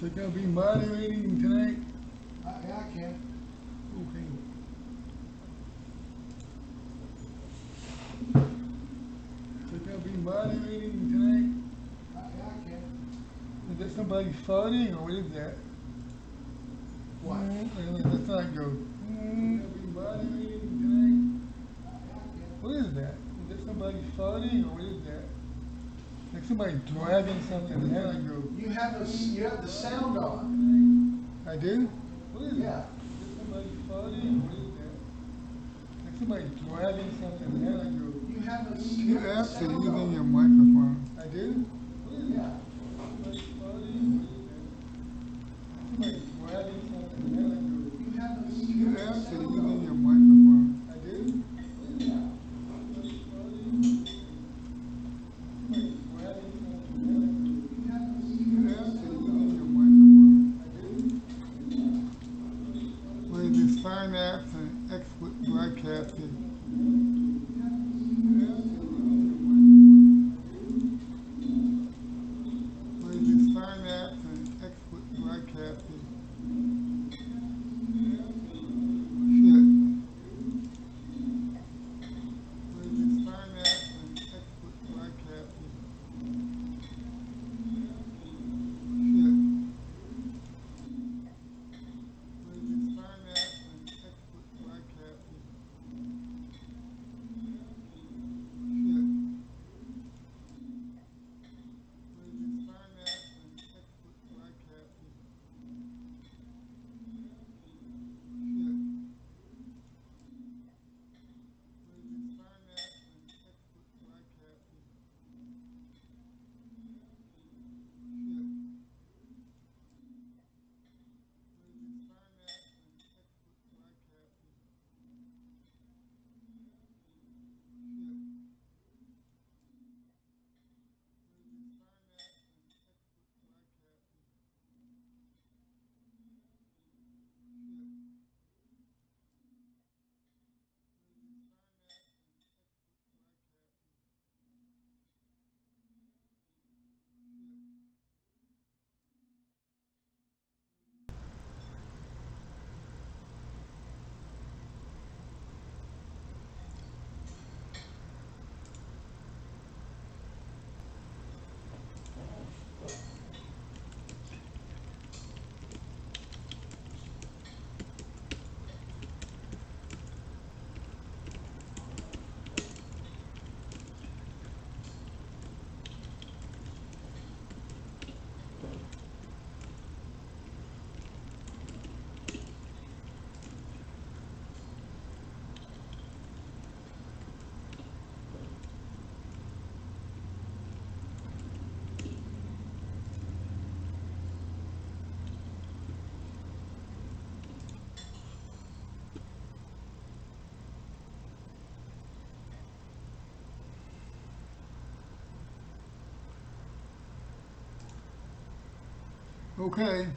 So you're gonna be moderating tonight? Yeah, I can. Okay. So you're gonna be moderating tonight? Yeah, I can. Is that somebody farting or what is that? What? That's not good. You're gonna be moderating tonight? Yeah, I can. What is that? Is that somebody farting or what is that? Like somebody dragging something. That's not good. You have the sound on. I do? What is Yeah. that? Is that somebody farting or what is that? Like somebody dragging something. That's not good. You You have the actually sound using your on. microphone. I do? What is Yeah. that? Somebody farting? What is that? Somebody dragging something. That's not good. You You have the actually sound using on. your microphone. I do? What is Yeah. that? Somebody farting? What is that? Somebody dragging something. That's not good. You actually using your microphone. I do? What is that? Somebody farting? What is this sign apps and expert broadcasting? You actually using your microphone. I do? What is this sign apps and expert broadcasting? You actually using your microphone. I do? What is this sign apps and expert broadcasting? You actually using your microphone. I do? What is this sign apps and expert broadcasting? You actually using your microphone. I do? What is this sign apps and expert broadcasting? You actually using your microphone. I do? What is this sign apps and expert broadcasting? You actually using your microphone. I do? What is this sign apps and expert broadcasting? You actually using your microphone. I do? What is this sign apps and expert broadcasting? You actually using your microphone. I do? What is this sign apps and expert broadcasting? You actually using your microphone. Okay.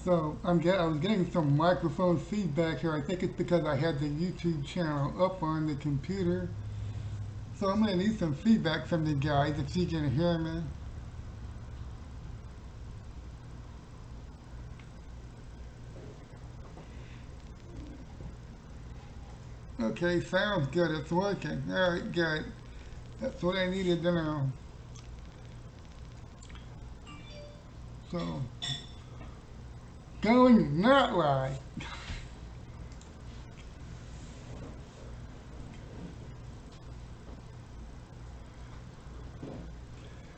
So I was getting some microphone feedback here. I think it's because I had the YouTube channel up on the computer. So I'm gonna need some feedback from the guys if you can hear me. Okay, sounds good. It's working. All right, good. That's what I needed to know. So going not right.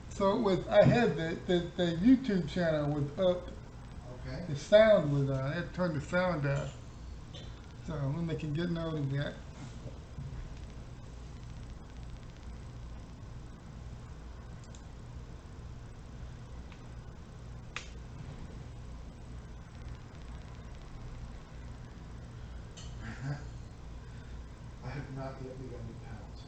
So it was I had the YouTube channel was up. Okay. The sound was on. I had to turn the sound off. So I'm making good note of that. I have not yet begun to pounce.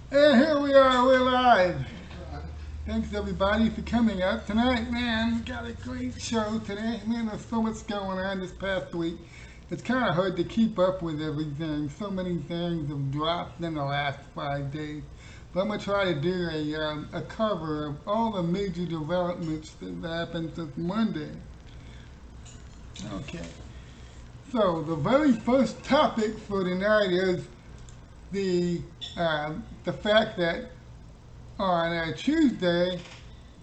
And here we are, we're live. Right. Thanks everybody for coming out tonight, man. We got a great show today. Man, there's so much going on this past week. It's kind of hard to keep up with everything. So many things have dropped in the last 5 days. But I'm going to try to do a cover of all the major developments that happened since Monday. Okay. So the very first topic for tonight is the the fact that on Tuesday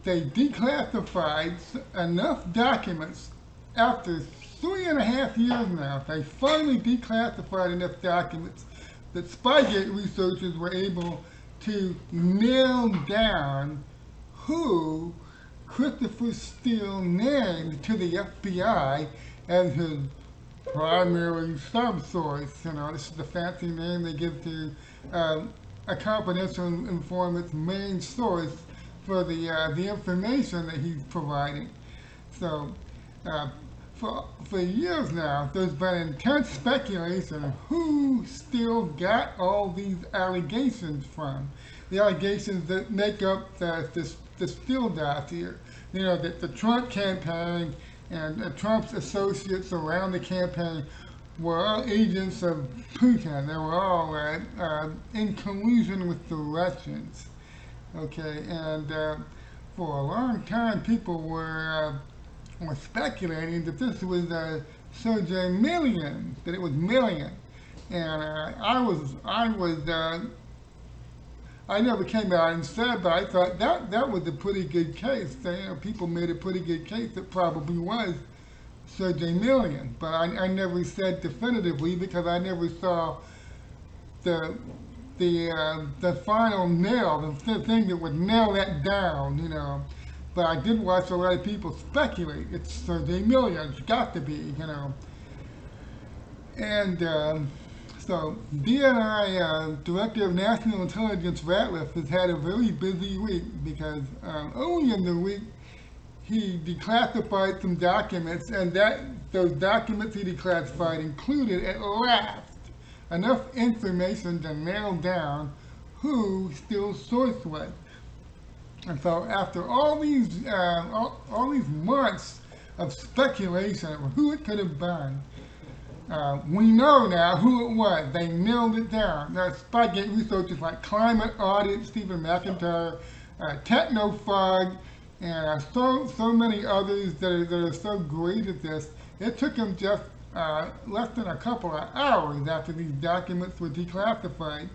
they declassified enough documents after 3.5 years now. They finally declassified enough documents that Spygate researchers were able to nail down who Christopher Steele named to the FBI as his primary subsource. You know, this is the fancy name they give to a confidential informant's main source for the information that he's providing. So, for years now, there's been intense speculation of who Steele got all these allegations from. The allegations that make up the Steele dossier. You know, that the Trump campaign and Trump's associates around the campaign were all agents of Putin. They were all in collusion with the Russians. Okay, and for a long time, people were speculating that this was Sergei Millian, that it was Millian, and I never came out and said, but I thought that was a pretty good case. People made a pretty good case. It probably was Sergei Millian, but I never said definitively because I never saw the final nail, the thing that would nail that down, you know. But I did watch a lot of people speculate. It's Sergei Millian. It's got to be, you know. And so DNI, Director of National Intelligence Ratliff, has had a very busy week because early in the week he declassified some documents, and those documents he declassified included at last enough information to nail down who Steele's source was. And so after all these months of speculation of who it could have been, we know now who it was. They nailed it down. There are Spygate researchers like Climate Audit, Stephen McIntyre, Technofog, and so many others that are so great at this. It took them just less than a couple of hours after these documents were declassified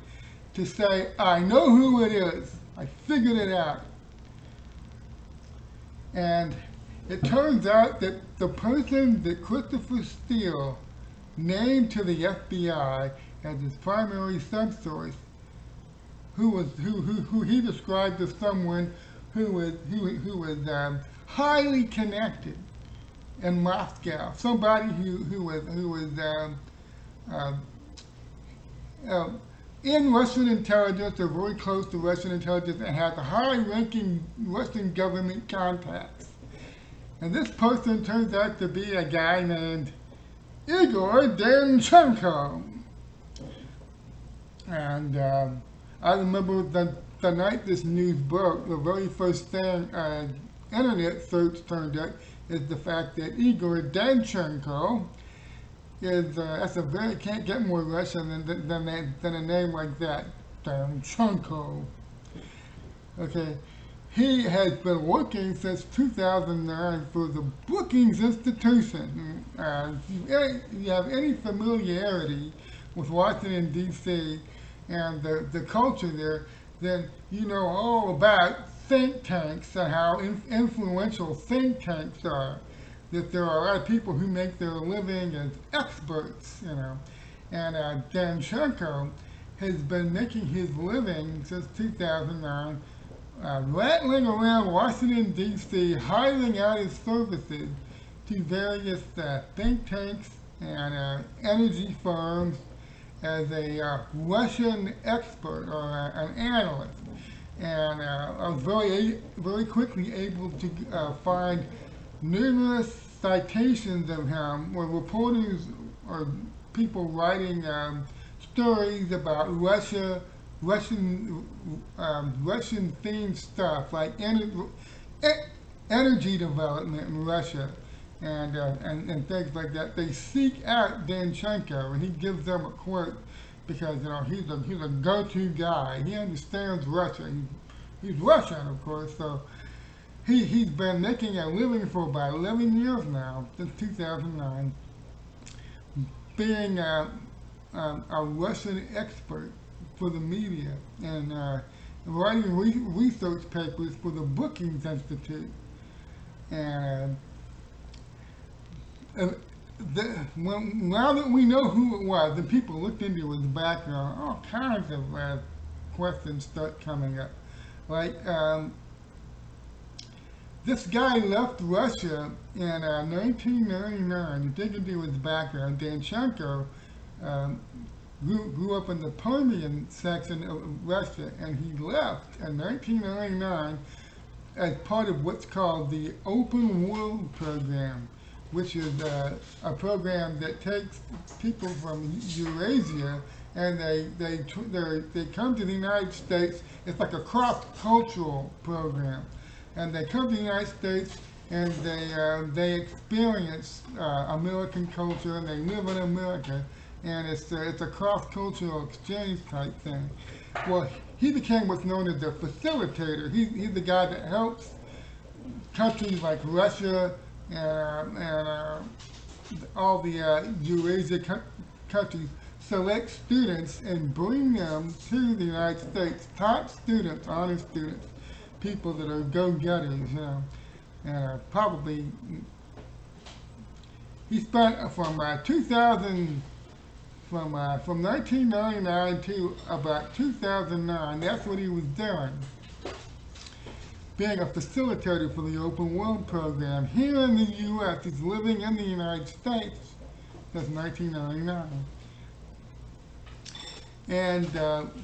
to say, I know who it is. I figured it out. And it turns out that the person that Christopher Steele named to the FBI as his primary subsource, who he described as someone who was highly connected in Moscow, somebody who was in Russian intelligence or very close to Russian intelligence and has high-ranking Russian government contacts. And this person turns out to be a guy named Igor Danchenko. And I remember the night this news broke, the very first thing internet search turned up is the fact that Igor Danchenko is, can't get more Russian than a name like that, Danchenko. Okay, he has been working since 2009 for the Brookings Institution. If you have any familiarity with Washington, D.C. and the culture there, then you know all about think tanks and how influential think tanks are. That there are a lot of people who make their living as experts, you know. And Danchenko has been making his living since 2009, rattling around Washington, D.C., hiring out his services to various think tanks and energy firms as a Russian expert or an analyst. And I was very quickly able to find numerous citations of him where reporters or people writing stories about Russia Russian themed stuff like energy development in Russia and things like that. They seek out Danchenko and he gives them a quote because he's a go-to guy. He understands Russia. He's Russian, of course, so he's been making a living for about 11 years now, since 2009, being a Russian expert for the media and writing research papers for the Brookings Institute. And, uh, now that we know who it was, the people looked into his background, all kinds of questions start coming up. Like, this guy left Russia in 1999 to dig into his background. Danchenko um, grew up in the Permian section of Russia, and he left in 1999 as part of what's called the Open World Program, which is a program that takes people from Eurasia and they come to the United States. It's like a cross-cultural program, and they come to the United States and they experience American culture and they live in America, and it's a cross-cultural exchange type thing. Well, he became what's known as a facilitator. He's the guy that helps countries like Russia and all the Eurasia countries select students and bring them to the United States. Top students, honor students, people that are go-getters, and probably he spent from 2000 from 1999 to about 2009. That's what he was doing, being a facilitator for the Open World Program here in the U.S. He's living in the United States since 1999. And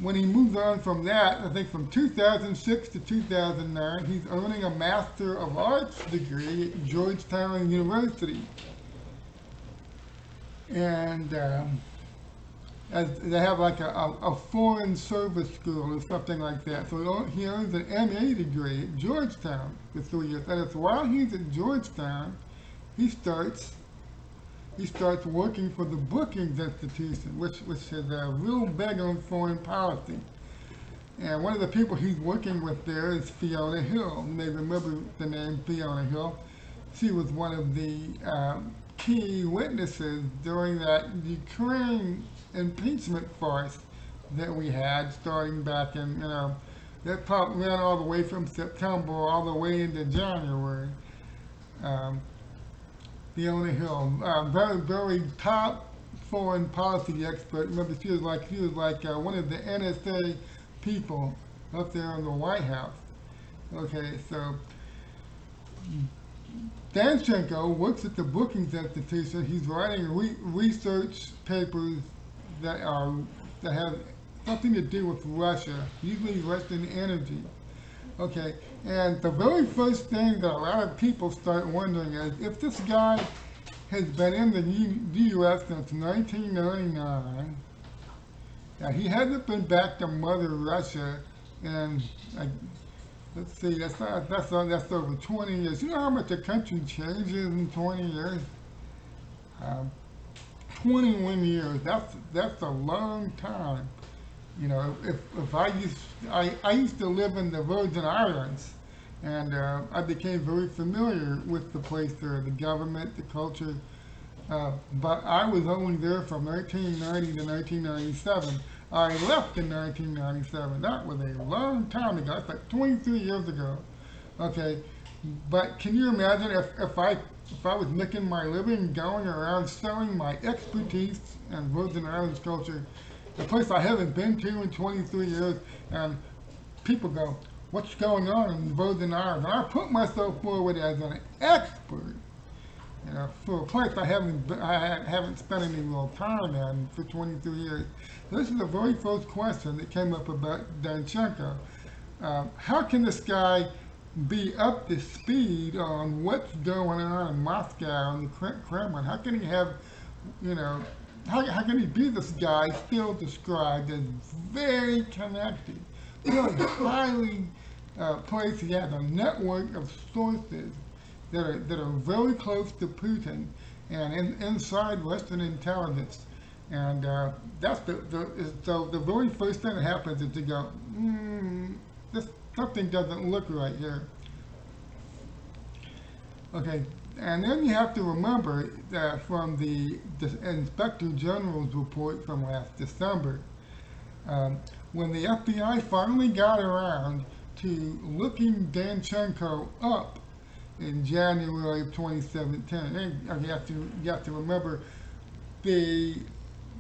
when he moves on from that, I think from 2006 to 2009, he's earning a Master of Arts degree at Georgetown University. And as they have like a foreign service school or something like that. So he earns an MA degree at Georgetown for 3 years. And it's while he's at Georgetown, he starts working for the Brookings Institution, which is real big on foreign policy. And one of the people he's working with there is Fiona Hill. You may remember the name Fiona Hill. She was one of the key witnesses during that Ukraine impeachment farce that we had starting back in, that probably ran all the way from September all the way into January. Fiona Hill, very, very top foreign policy expert. Remember, she was like one of the NSA people up there in the White House. Okay, so Danchenko works at the Brookings Institution. He's writing research papers that have something to do with Russia, usually Russian energy. Okay, and the very first thing that a lot of people start wondering is if this guy has been in the U.S. since 1999, he hasn't been back to Mother Russia, and let's see, that's over 20 years. You know how much a country changes in 20 years? 21 years. That's a long time. If I used to live in the Virgin Islands, and I became very familiar with the place there, the government, the culture. But I was only there from 1990 to 1997. I left in 1997. That was a long time ago. That's like 23 years ago. Okay, but can you imagine if I was making my living going around selling my expertise in Virgin Islands culture, a place I haven't been to in 23 years, and people go, what's going on in the Virgin Islands? And I put myself forward as an expert, for a place I haven't spent any real time in for 23 years. This is the very first question that came up about Danchenko. How can this guy be up to speed on what's going on in Moscow and the Kremlin? How can he have, how can he be this guy still described as very connected, really highly placed? He has a network of sources that are very close to Putin and inside Western intelligence. And that's so the very first thing that happens is to go, this something doesn't look right here. Okay, and then you have to remember that from the Inspector General's report from last December, when the FBI finally got around to looking Danchenko up in January of 2017, and you have to remember the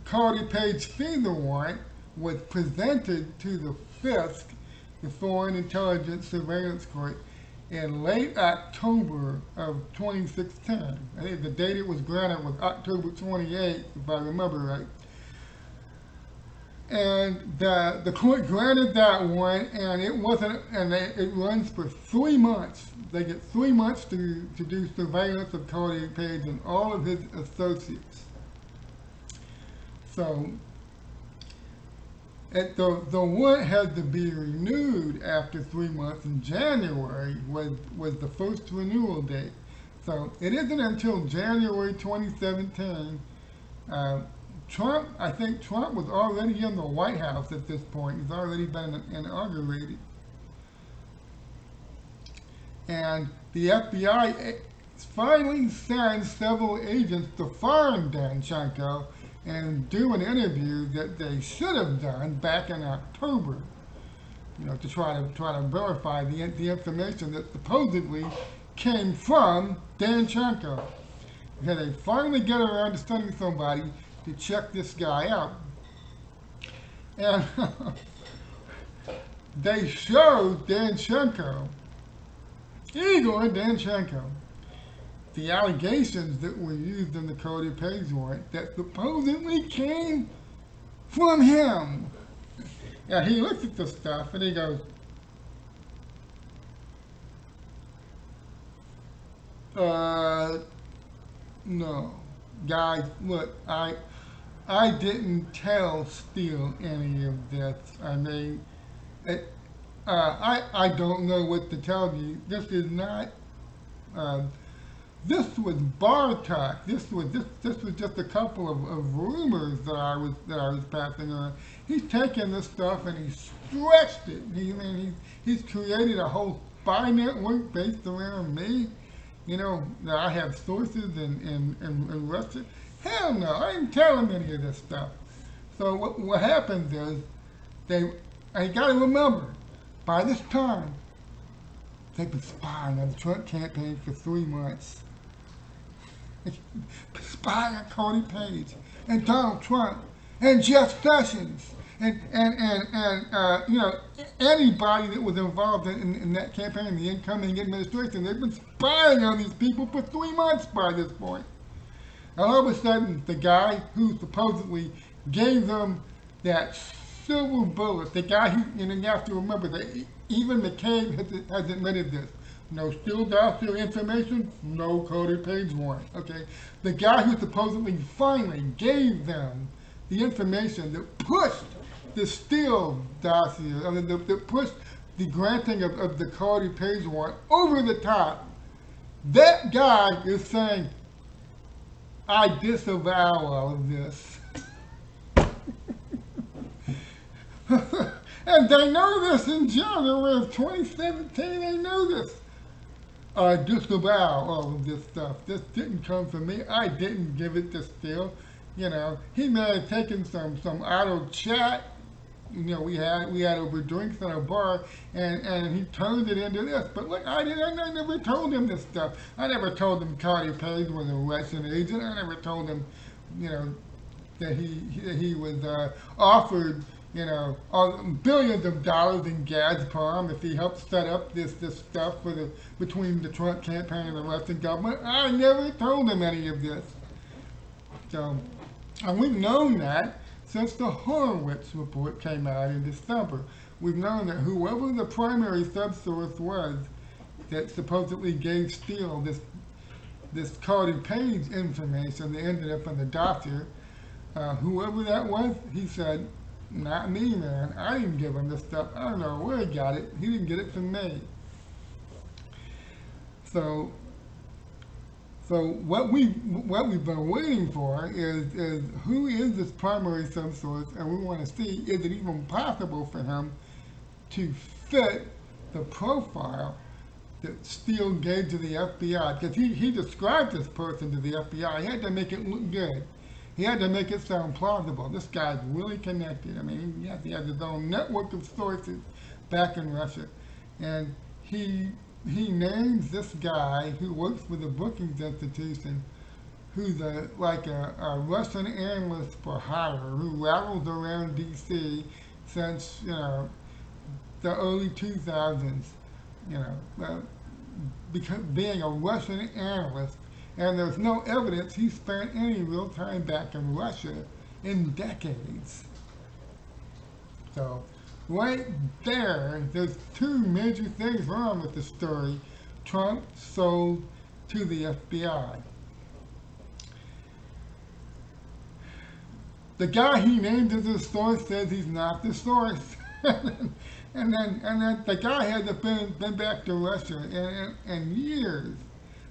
Carter Page FISA warrant was presented to the FISC, the Foreign Intelligence Surveillance Court, in late October of 2016. I think the date it was granted was October 28th, if I remember right. And the court granted that warrant, and it runs for 3 months. They get 3 months to do surveillance of Carter Page and all of his associates. So the warrant had to be renewed after 3 months. In January was the first renewal date. So it isn't until January 2017. I think Trump was already in the White House at this point. He's already been inaugurated. And the FBI finally sent several agents to find Danchenko and do an interview that they should have done back in October, to try to verify the information that supposedly came from Danchenko. Okay, they finally get around to sending somebody to check this guy out, and they showed Danchenko, Igor Danchenko, the allegations that were used in the Carter Page warrant that supposedly came from him. And he looks at the stuff and he goes, no. Guys, look, I didn't tell Steele any of this. I mean, I don't know what to tell you. This is not, this was Bartok. This was just a couple of rumors that I was passing on. He's taken this stuff and he's stretched it. He's created a whole spy network based around me. That I have sources in Russia. Hell no, I didn't tell him any of this stuff. So what happens is I got to remember, by this time, they've been spying on the Trump campaign for 3 months. Spying on Carter Page and Donald Trump and Jeff Sessions and anybody that was involved in that campaign, the incoming administration. They've been spying on these people for 3 months by this point. And all of a sudden, the guy who supposedly gave them that silver bullet, the guy who, you have to remember that even McCabe has admitted this. No Steele dossier information, no Carter Page warrant. Okay, the guy who supposedly finally gave them the information that pushed the Steele dossier, that pushed the granting of the Carter Page warrant over the top. That guy is saying, I disavow all of this. And they know this in January of 2017, they know this. I disavow all of this stuff. This didn't come from me. I didn't give it to Steele. He may have taken some idle chat, we had over drinks in a bar, and he turned it into this. But look, I never told him this stuff. I never told him Carter Page was a Russian agent. I never told him, that he was offered, billions of dollars in Gazprom if he helped set up this stuff between the Trump campaign and the Russian government. I never told him any of this. So, and we've known that since the Horowitz report came out in December. We've known that whoever the primary subsource was that supposedly gave Steele this Carter Page information that ended up in the dossier, whoever that was, he said, not me, man. I didn't give him this stuff. I don't know where he got it. He didn't get it from me. So, so what we've been waiting for is who is this primary subsource, and we want to see, is it even possible for him to fit the profile that Steele gave to the FBI? Because he described this person to the FBI. He had to make it look good. He had to make it sound plausible. This guy's really connected. I mean, he has his own network of sources back in Russia. And he names this guy who works for the Brookings Institution, who's like a Russian analyst for hire, who rattles around D.C. since, the early 2000s, you know, because being a Russian analyst, and there's no evidence he spent any real time back in Russia in decades. So, right there's two major things wrong with the story Trump sold to the FBI. The guy he named as the source says he's not the source. and then the guy hasn't been back to Russia in years.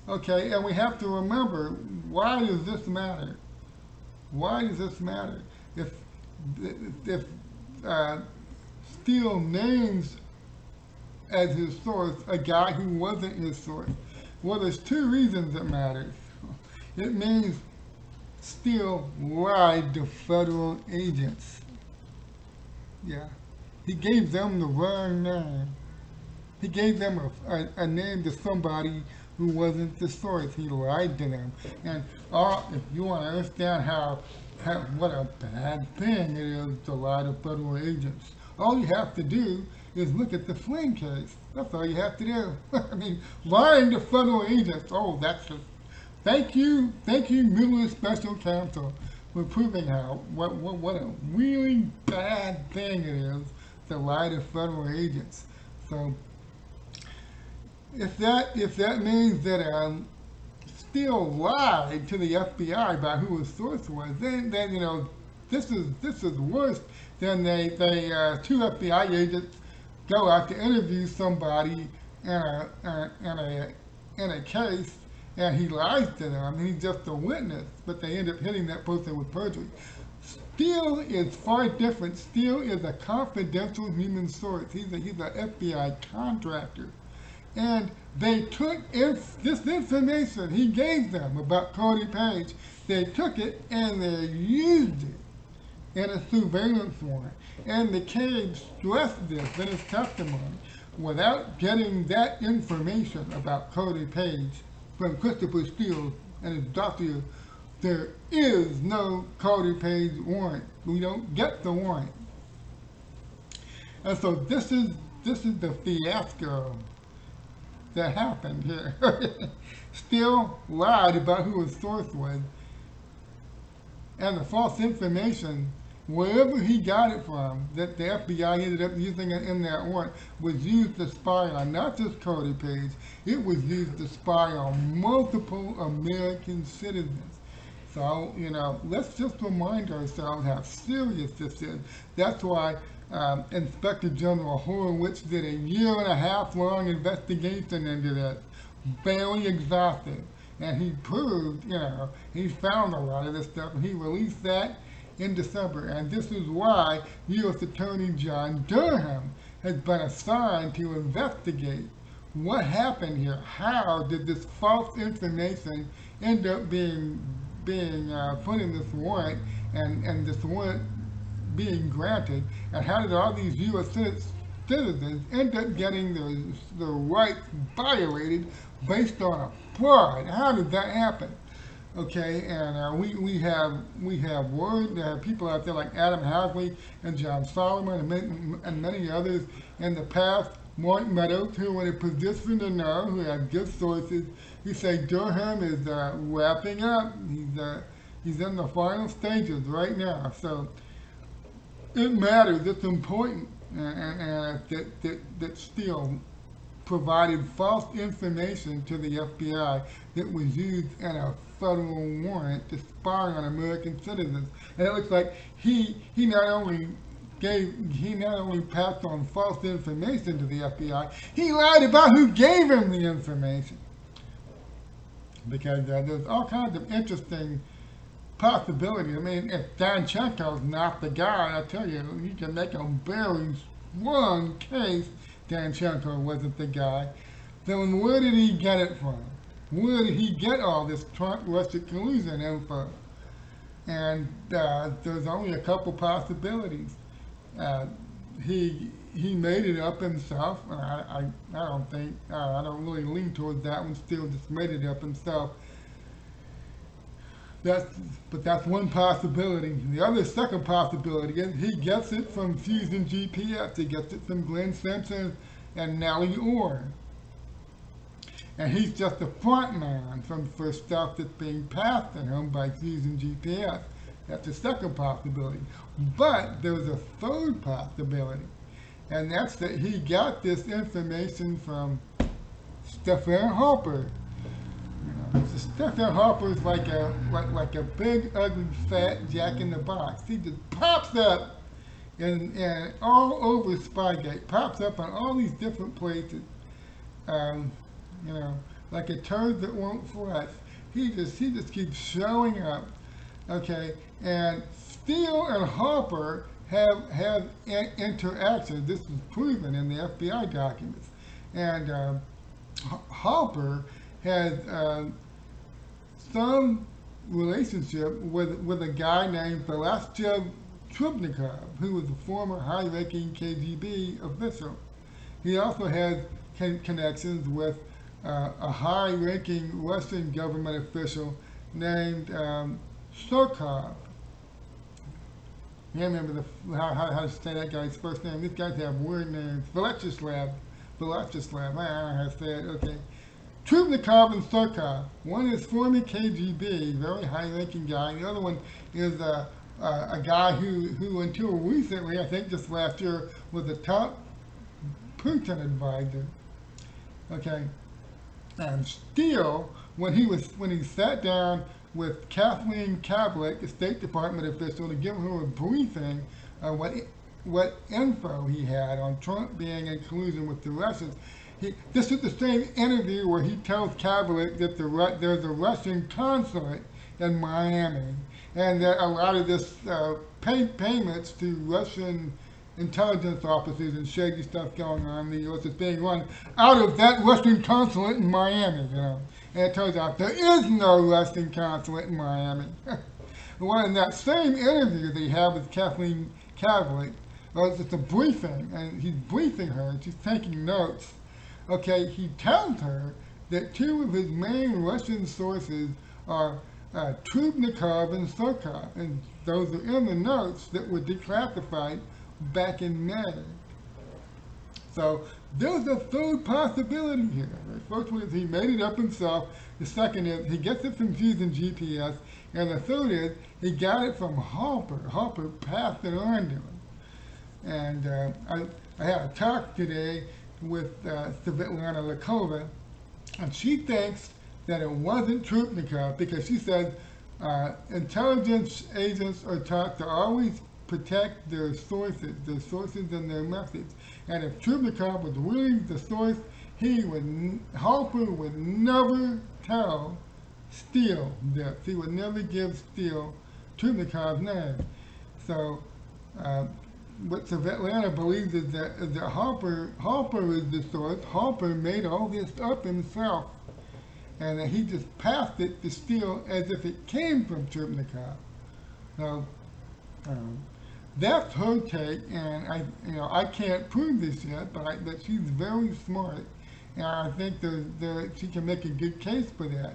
Okay, and we have to remember, why does this matter? Why does this matter? If Steele names as his source a guy who wasn't his source, well, there's two reasons it matters. It means Steele lied to federal agents. Yeah, he gave them the wrong name. He gave them a name to somebody who wasn't the source. He lied to them. And if you want to understand what a bad thing it is to lie to federal agents, all you have to do is look at the Flynn case. That's all you have to do. I mean, lying to federal agents, that's just, thank you, Mueller Special Counsel, for proving what a really bad thing it is to lie to federal agents. So, if that means that Steele lied to the FBI about who his source was, then this is worse than two FBI agents go out to interview somebody in a case, and he lies to them, and he's just a witness, but they end up hitting that person with perjury. Steele is far different. Steele is a confidential human source. He's an FBI contractor. And they took this information he gave them about Cody Page, they took it and they used it in a surveillance warrant. And McCabe stressed this in his testimony. Without getting that information about Cody Page from Christopher Steele and his dossier, there is no Cody Page warrant. We don't get the warrant. And so this is the fiasco that happened here. Steele lied about who his source was, and the false information, wherever he got it from, that the FBI ended up using it in that warrant, was used to spy on not just Cody Page, it was used to spy on multiple American citizens. So, let's just remind ourselves how serious this is. That's why Inspector General Horowitz did a 1.5 year long investigation into this, barely exhaustive. And he proved, he found a lot of this stuff, and he released that in December. And this is why U.S. Attorney John Durham has been assigned to investigate what happened here. How did this false information end up being put in this warrant, and this warrant being granted, and how did all these U.S. citizens end up getting their rights violated based on a fraud? How did that happen? Okay, and we have word. There are people out there like Adam Hagley and John Solomon and many others in the past. Mark Meadows, who are in a position to know, who have good sources, who say Durham is wrapping up. He's in the final stages right now. So it matters. It's important, and that Steele provided false information to the FBI that was used in a federal warrant to spy on American citizens. And it looks like he not only he not only passed on false information to the FBI, he lied about who gave him the information. Because there's all kinds of interesting possibilities. I mean, if Danchenko's not the guy, I tell you, you can make a very strong case Danchenko wasn't the guy. Then where did he get it from? Where did he get all this Trump-Russia collusion info? And there's only a couple possibilities. Uh, he made it up himself. And I don't think I don't really lean towards that one. Steele just made it up himself. But that's one possibility. The other second possibility is he gets it from Fusion GPS. He gets it from Glenn Simpson and Nellie Orr. And he's just a front man for stuff that's being passed to him by Fusion GPS. That's the second possibility. But there's a third possibility. And that's that he got this information from Stephen Harper. So Stephen Harper is like a big, ugly, fat Jack in the Box. He just pops up and all over Spygate, pops up on all these different places. Like a turd that won't flush. He just keeps showing up. Okay, and Steele and Harper have interactions. This is proven in the FBI documents. And Harper has some relationship with a guy named Velasquez Trubnikov, who was a former high-ranking KGB official. He also has connections with a high-ranking Russian government official named Surkov. I can't remember how to say that guy's first name. These guys have weird names. Vyacheslav. I don't know how to say it. Okay. Trubnikov and Surkov. One is former KGB, very high-ranking guy. The other one is a guy who until recently, I think just last year, was a top Putin advisor. Okay. And Steele, when he sat down with Kathleen Kablik, a State Department official, to give her a briefing on what info he had on Trump being in collusion with the Russians. This is the same interview where he tells Kablik that there's a Russian consulate in Miami, and that a lot of this payments to Russian intelligence officers and shady stuff going on in the U.S. is being run out of that Russian consulate in Miami, And it turns out there is no Russian consulate in Miami. Well, in that same interview that he had with Kathleen Kablik, it's a briefing, and he's briefing her, and she's taking notes. Okay, he tells her that two of his main Russian sources are Trubnikov and Surkov, and those are in the notes that were declassified back in May. So there's a third possibility here. The first one is he made it up himself. The second is he gets it from Fusion GPS. And the third is he got it from Harper. Harper passed it on to him. And I had a talk today with Svetlana Lakova, and she thinks that it wasn't Trubnikov because she says intelligence agents are taught to always protect their sources and their methods. And if Trubnikov was really the source, Harper would never tell Steele this. He would never give Steele Trubnikov's name. So what Svetlana believes is that Harper is the source. Harper made all this up himself, and that he just passed it to Steele as if it came from Trubnikov. So that's her take, and I can't prove this yet, but she's very smart, and I think she can make a good case for that,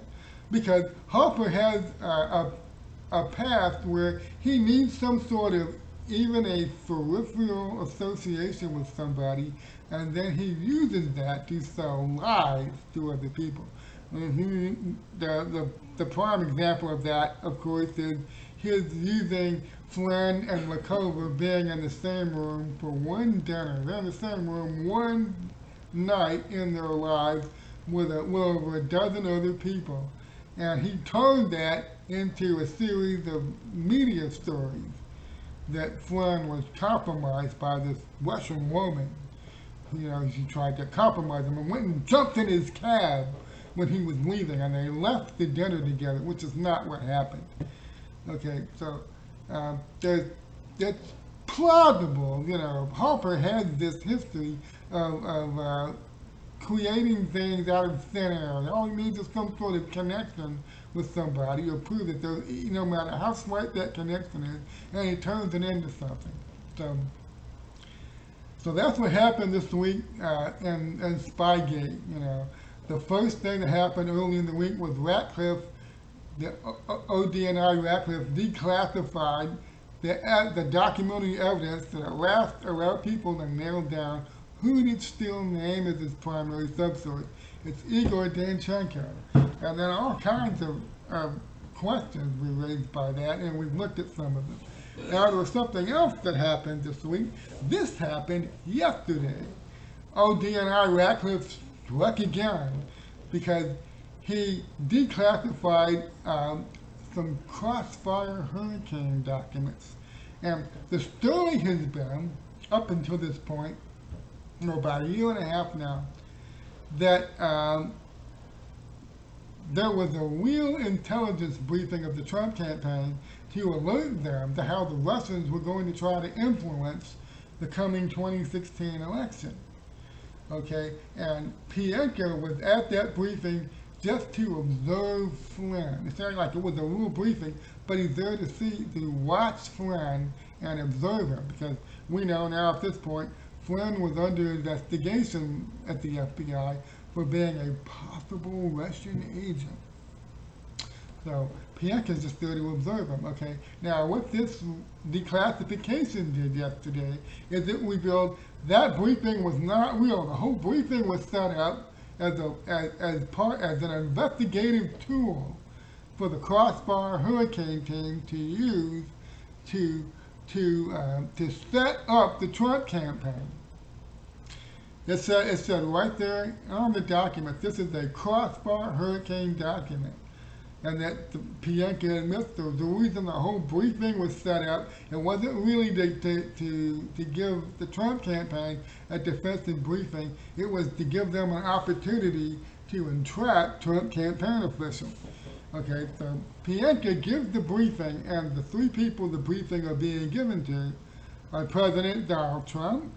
because Harper has a past where he needs some sort of even a peripheral association with somebody, and then he uses that to sell lies to other people. The prime example of that, of course, is his using Flynn and Lakova being in the same room for one dinner. They're in the same room one night in their lives with over a dozen other people. And he turned that into a series of media stories that Flynn was compromised by this Russian woman. You know, she tried to compromise him and went and jumped in his cab when he was leaving, and they left the dinner together, which is not what happened. Okay, so there's it's plausible. You know, Harper has this history of creating things out of thin air. All he needs is some sort of connection with somebody or prove that there, no matter how slight that connection is, and he turns it into something. So, so that's what happened this week in Spygate. You know, the first thing that happened early in the week was Ratcliffe, the ODNI Ratcliffe declassified the documentary evidence that allowed people to nail down who did Steele name as his primary subsource. It's Igor Danchenko. And then all kinds of questions were raised by that, and we've looked at some of them. Now, there was something else that happened this week. This happened yesterday. ODNI Ratcliffe struck again because he declassified some Crossfire hurricane documents. And the story has been, up until this point, about a year and a half now, that there was a real intelligence briefing of the Trump campaign to alert them to how the Russians were going to try to influence the coming 2016 election. Okay, and Pientka was at that briefing just to observe Flynn. It sounded like it was a real briefing, but he's there to watch Flynn and observe him, because we know now at this point Flynn was under investigation at the FBI for being a possible Russian agent. So Pientka just there to observe him. Okay. Now what this declassification did yesterday is it revealed that briefing was not real. The whole briefing was set up as an investigative tool for the Crossfire hurricane team to use to set up the Trump campaign. It said right there on the document, this is a Crossfire hurricane document. And that Pientka admits the reason the whole briefing was set up, it wasn't really to give the Trump campaign a defensive briefing, it was to give them an opportunity to entrap Trump campaign officials. Okay, so Pientka gives the briefing, and the three people the briefing are being given to are President Donald Trump,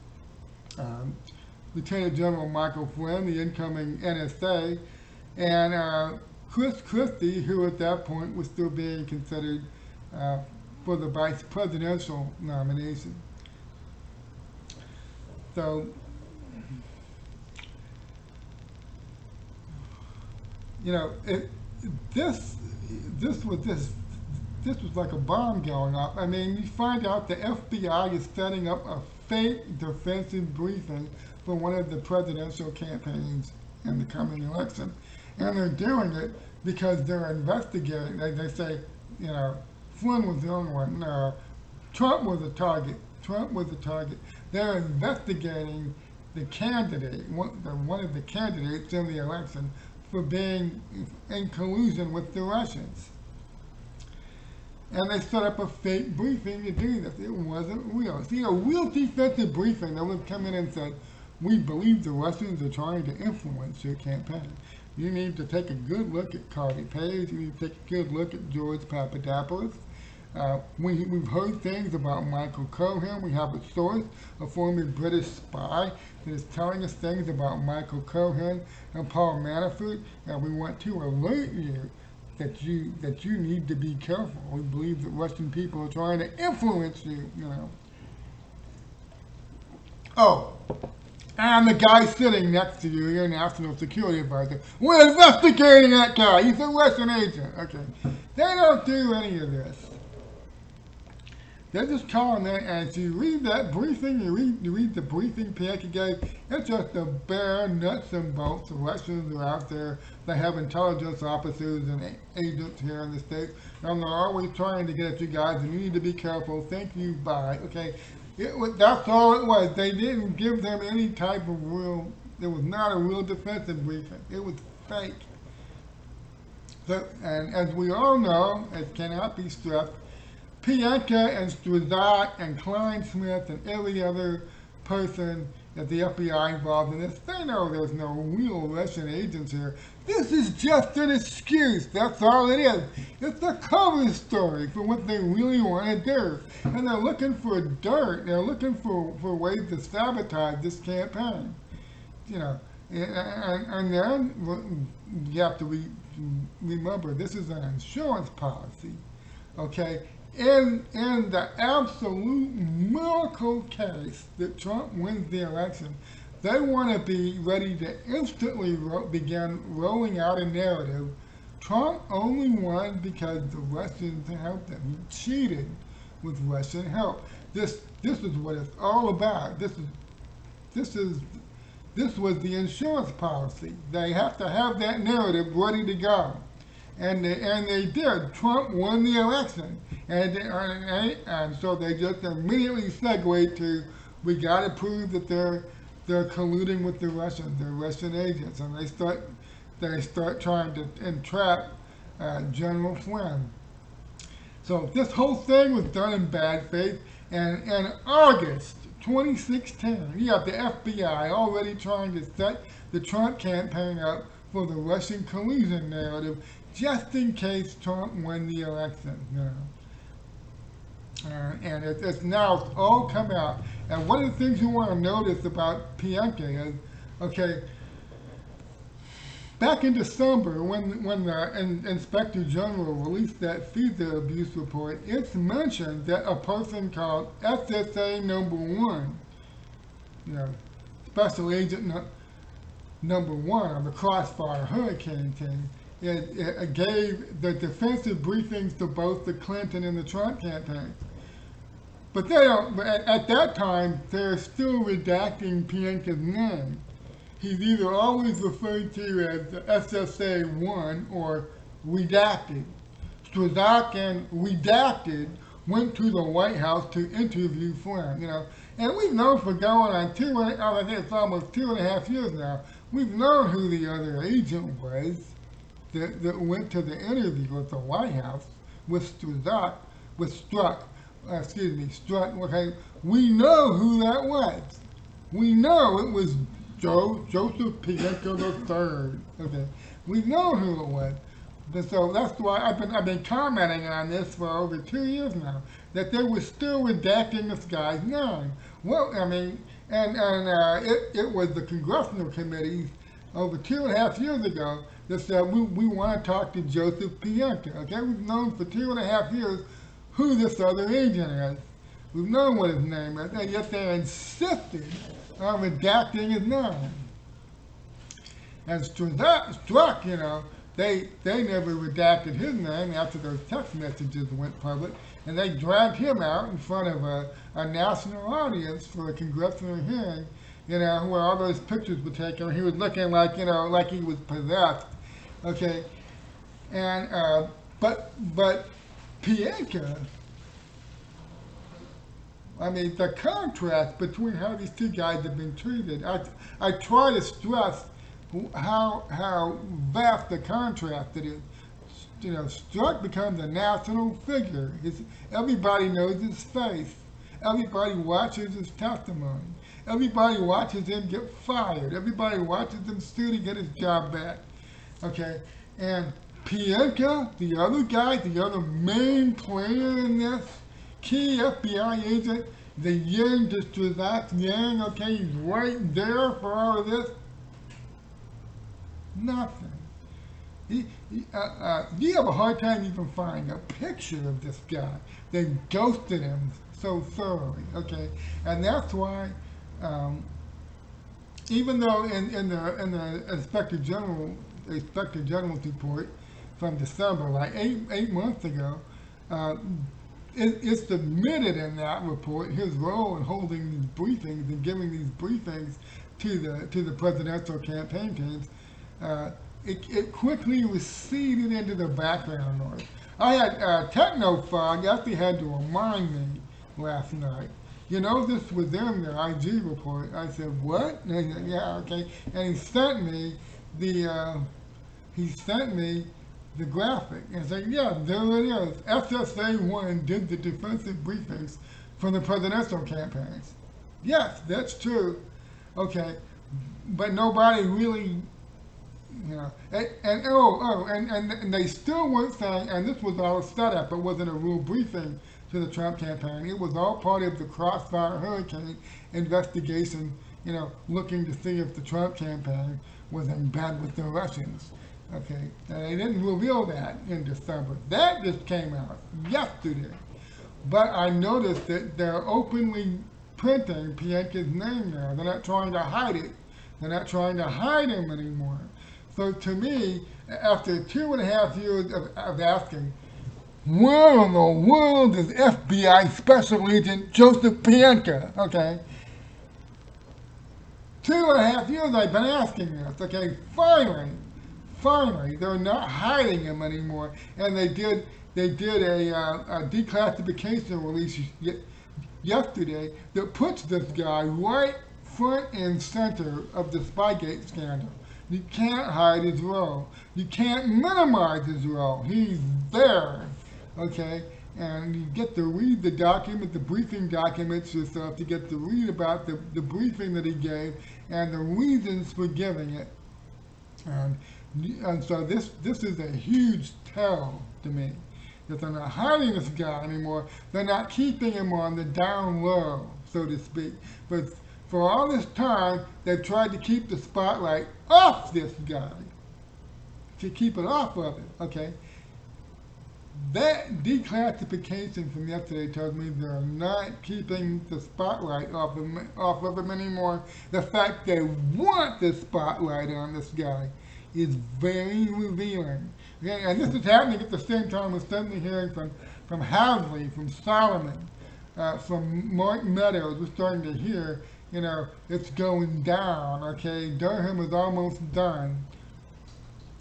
Lieutenant General Michael Flynn, the incoming NSA, and Chris Christie, who at that point was still being considered for the vice presidential nomination. So, you know, this was like a bomb going off. I mean, you find out the FBI is setting up a fake defensive briefing for one of the presidential campaigns in the coming election. And they're doing it because they're investigating. They say, you know, Flynn was the only one. No, Trump was a target. Trump was a target. They're investigating the candidate, one of the candidates in the election, for being in collusion with the Russians. And they set up a fake briefing to do this. It wasn't real. See, a real defensive briefing, they would have come in and said, we believe the Russians are trying to influence your campaign. You need to take a good look at Cardi Page. You need to take a good look at George Papadopoulos. We've heard things about Michael Cohen. We have a source, a former British spy, that is telling us things about Michael Cohen and Paul Manafort, and we want to alert you that you need to be careful. We believe that Russian people are trying to influence you, you know. Oh, and the guy sitting next to you, your national security advisor, we're investigating that guy. He's a Russian agent. Okay. They don't do any of this. They're just calling that, and as you read that briefing, you read the briefing Pientka gave, it's just the bare nuts and bolts. The Russians are out there. They have intelligence officers and agents here in the States, and they're always trying to get at you guys, and you need to be careful. Thank you, bye. Okay. That's all it was. They didn't give them any type of real It was not a real defensive briefing. It was fake. So, and as we all know, it cannot be stressed, Pientka and Struzak and Klein-Smith and every other person that the FBI involved in this, they know there's no real Russian agents here. This is just an excuse. That's all it is. It's a cover story for what they really want to do. And they're looking for dirt. They're looking for ways to sabotage this campaign. You know, and then you have to remember this is an insurance policy. Okay? In the absolute miracle case that Trump wins the election, they want to be ready to instantly begin rolling out a narrative. Trump only won because the Russians helped him. He cheated with Russian help. This is what it's all about. This was the insurance policy. They have to have that narrative ready to go. And they did. Trump won the election. And so they just immediately segued to, we got to prove that they're colluding with the Russians, they're Russian agents, and they start trying to entrap General Flynn. So this whole thing was done in bad faith, and in August 2016, you have the FBI already trying to set the Trump campaign up for the Russian collusion narrative, just in case Trump won the election, you know. And it's now all come out. And one of the things you want to notice about Pientka is, okay, back in December when the Inspector General released that FISA abuse report, it's mentioned that a person called SSA number 1, you know, Special Agent number 1 on the Crossfire Hurricane team, it gave the defensive briefings to both the Clinton and the Trump campaigns. But they don't, at that time, they're still redacting Pientka's name. He's either always referred to as SSA-1 or redacted. Struzak and redacted went to the White House to interview Flynn, you know. And we've known for going on I think it's almost 2.5 years now, we've known who the other agent was that went to the interview at the White House with Struzak, Struck, okay, we know who that was. We know it was Joseph Pientka III. Okay, we know who it was. And so that's why I've been commenting on this for over 2 years now, that they were still redacting this guy's name. Well, I mean, it was the congressional committees over 2.5 years ago that said we want to talk to Joseph Pientka. Okay, we've known for 2.5 years who this other agent is. We've known what his name is, and yet they insisted on redacting his name. And Struck, you know, they never redacted his name after those text messages went public, and they dragged him out in front of a national audience for a congressional hearing, you know, where all those pictures were taken. He was looking like, you know, like he was possessed. Okay, and but Pientka, I mean, the contrast between how these two guys have been treated, I try to stress how vast the contrast it is. You know, Struck becomes a national figure. Everybody knows his face. Everybody watches his testimony. Everybody watches him get fired. Everybody watches him sue to get his job back. Okay, and Pientka, the other guy, the other main player in this, key FBI agent, the Yang to Struzak's Yang, okay, he's right there for all of this. Nothing. You have a hard time even finding a picture of this guy. They ghosted him so thoroughly, okay? And that's why, even though in the Inspector General's report from December, like eight months ago, it's admitted in that report his role in holding these briefings and giving these briefings to the presidential campaign teams. It quickly receded into the background noise. I had techno fog actually had to remind me last night you know, this was in the IG report. I said, what? And he said, yeah, okay. And the, uh, he sent me the graphic and said, yeah, there it is. SSA-1 did the defensive briefings for the presidential campaigns. Yes, that's true. Okay, but nobody really, you know, and they still weren't saying, and this was all set up, it wasn't a real briefing to the Trump campaign. It was all part of the Crossfire Hurricane investigation, you know, looking to see if the Trump campaign was in bed with the Russians. Okay, and they didn't reveal that in December. That just came out yesterday. But I noticed that they're openly printing Pientka's name now. They're not trying to hide it. They're not trying to hide him anymore. So to me, after 2.5 years of asking, where in the world is FBI Special Agent Joseph Pientka? Okay, 2.5 years I've been asking this. Okay, finally, they're not hiding him anymore, and they did a declassification release yesterday that puts this guy right front and center of the Spygate scandal. You can't hide his role. You can't minimize his role. He's there, okay? And you get to read the document, the briefing documents yourself, to get to read about the briefing that he gave and the reasons for giving it. And, and so this is a huge tell to me that they're not hiding this guy anymore. They're not keeping him on the down low, so to speak. But for all this time, they've tried to keep the spotlight off this guy, to keep it off of it, okay? That declassification from yesterday tells me they're not keeping the spotlight off of him anymore. The fact they want the spotlight on this guy is very revealing. Okay? And this is happening at the same time we're suddenly hearing from Housley, from Solomon, from Mark Meadows. We're starting to hear, you know, it's going down. Okay, Durham is almost done.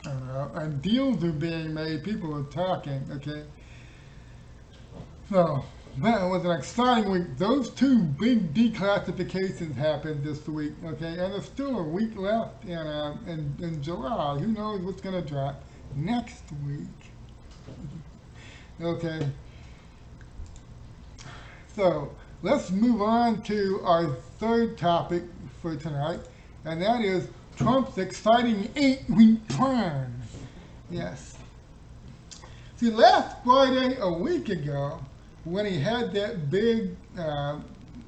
And deals are being made. People are talking. Okay, so that was an exciting week. Those two big declassifications happened this week. Okay, and there's still a week left in July. Who knows what's going to drop next week? Okay, so let's move on to our third topic for tonight, and that is Trump's exciting 8-week plan. Yes. See, last Friday, a week ago, when he had that big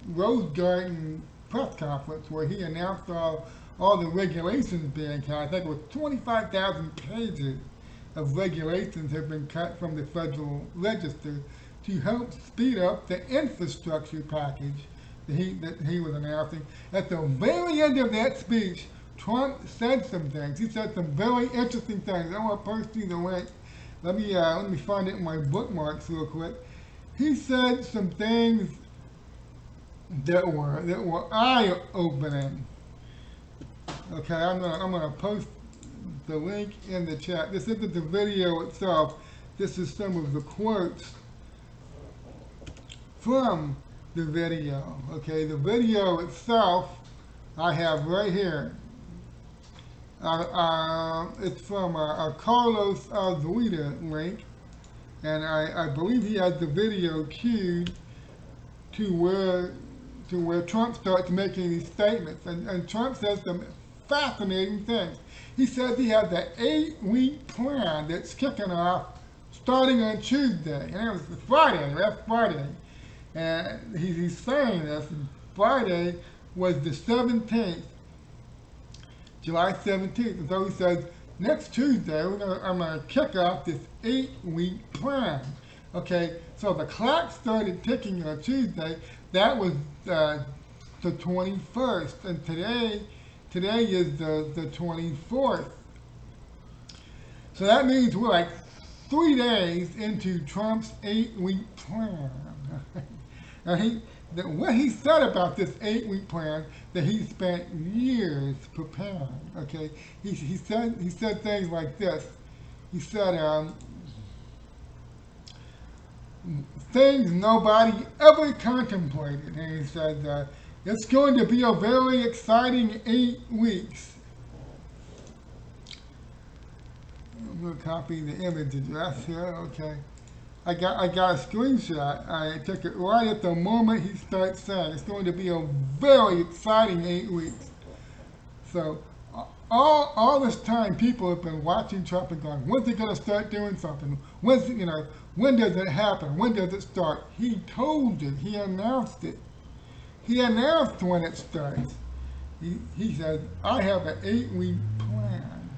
Rose Garden press conference where he announced all the regulations being cut, I think it was 25,000 pages of regulations have been cut from the Federal Register to help speed up the infrastructure package that he was announcing. At the very end of that speech, Trump said some things. He said some very interesting things. I want to post you the link. Let me find it in my bookmarks real quick. He said some things that were eye-opening. Okay, I'm gonna post the link in the chat. This isn't the video itself. This is some of the quotes from the video. Okay, the video itself I have right here. It's from a Carlos Alzuida link, and I believe he has the video queued to where Trump starts making these statements, and Trump says some fascinating things. He says he has an 8-week plan that's kicking off starting on Tuesday, and it was Friday, last Friday, and he's saying this. Friday was the 17th. July 17th, and so he says, next Tuesday, I'm going to kick off this 8-week plan. Okay, so the clock started ticking on Tuesday. That was the 21st, and today is the 24th. So that means we're like 3 days into Trump's 8-week plan. Now what he said about this 8-week plan that he spent years preparing. Okay, he said things like this. He said, things nobody ever contemplated. And he said, it's going to be a very exciting 8 weeks. I'm going to copy the image address here. Okay. I got a screenshot. I took it right at the moment he starts saying it's going to be a very exciting 8 weeks. So all this time, people have been watching Trump and going, when's he going to start doing something? When does it happen? When does it start? He told it. He announced it. He announced when it starts. He said, I have an 8-week plan.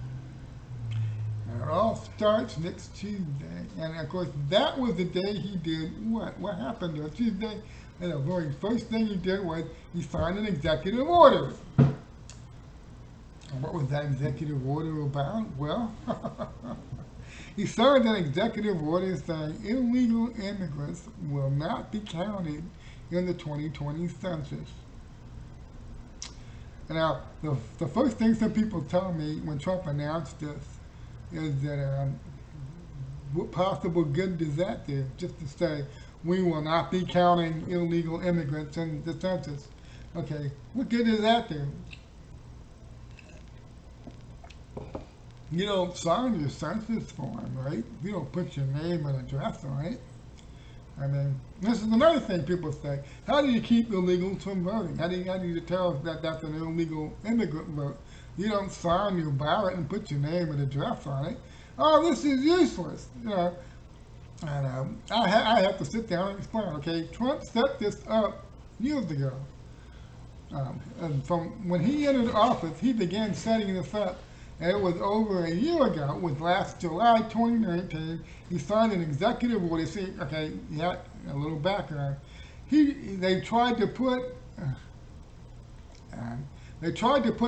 And it all starts next Tuesday. And of course, that was the day he did what? What happened on Tuesday? And the very first thing he did was he signed an executive order. And what was that executive order about? Well, he signed an executive order saying illegal immigrants will not be counted in the 2020 census. Now, the first thing some people tell me when Trump announced this is that what possible good does that do? Just to say we will not be counting illegal immigrants in the census. Okay, what good does that do? You don't sign your census form, right? You don't put your name and address on it. I mean, this is another thing people say. How do you keep illegals from voting? How do you tell that that's an illegal immigrant vote? You don't sign your ballot and put your name and address on it. Oh, this is useless. And I have to sit down and explain. Okay, Trump set this up years ago. And from when he entered office, he began setting this up. And it was over a year ago, it was last July 2019, he signed an executive order. See, okay, yeah, a little background. They tried to put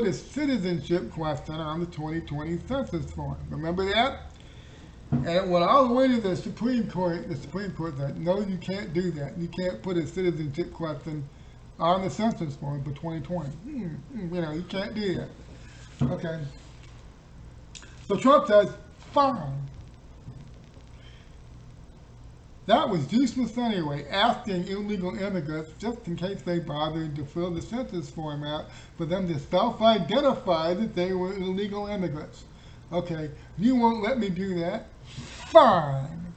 a citizenship question on the 2020 census form. Remember that? And it went all the way to the Supreme Court. The Supreme Court said, no, you can't do that. You can't put a citizenship question on the census form for 2020. You can't do that. Okay. So Trump says, fine. That was useless anyway, asking illegal immigrants, just in case they bothered to fill the census form out, for them to self-identify that they were illegal immigrants. Okay, you won't let me do that? Fine.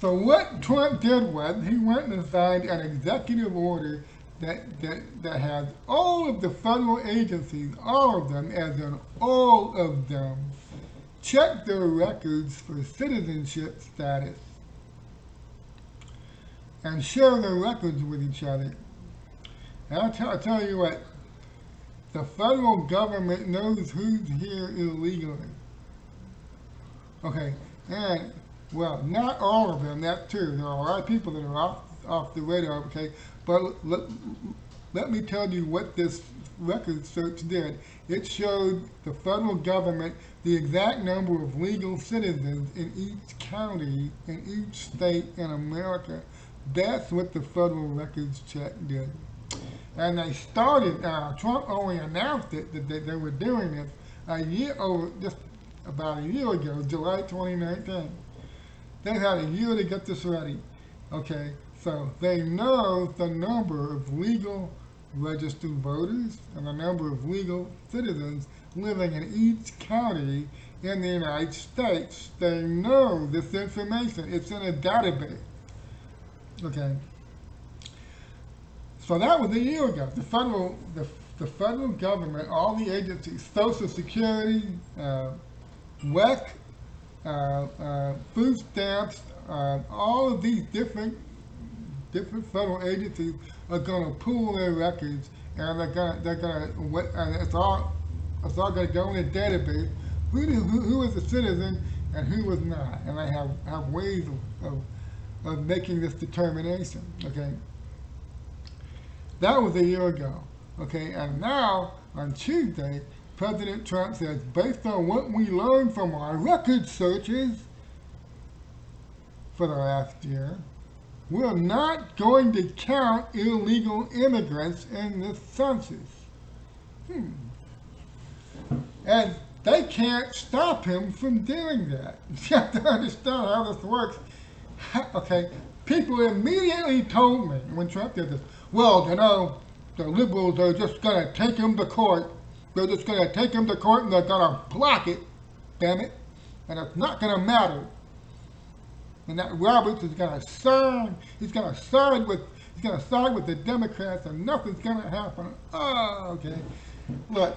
So what Trump did was, he went and signed an executive order that has all of the federal agencies, all of them, as in all of them, check their records for citizenship status and share their records with each other. And I'll tell you what, the federal government knows who's here illegally. Okay, and, well, not all of them, that's true. There are a lot of people that are off the radar, okay? But let me tell you what this record search did. It showed the federal government the exact number of legal citizens in each county, in each state in America. That's what the federal records check did. And they started, Trump only announced it, that they were doing this just about a year ago, July 2019. They had a year to get this ready, okay? So they know the number of legal registered voters and the number of legal citizens living in each county in the United States. They know this information. It's in a database. Okay. So that was a year ago. The federal government, all the agencies, Social Security, WEC, food stamps, all of these different federal agencies are going to pool their records, and and it's all going to go in a database. Who was a citizen and who was not, and they have ways of making this determination. Okay, that was a year ago. Okay, and now on Tuesday, President Trump says, based on what we learned from our record searches for the last year, we're not going to count illegal immigrants in the census. And they can't stop him from doing that. You have to understand how this works. Okay, people immediately told me when Trump did this, well, you know, the liberals are just going to take him to court. They're just going to take him to court and they're going to block it, damn it. And it's not going to matter. And that Roberts is going to sign, he's going to side with, he's going to side with the Democrats and nothing's going to happen. Oh, okay. Look,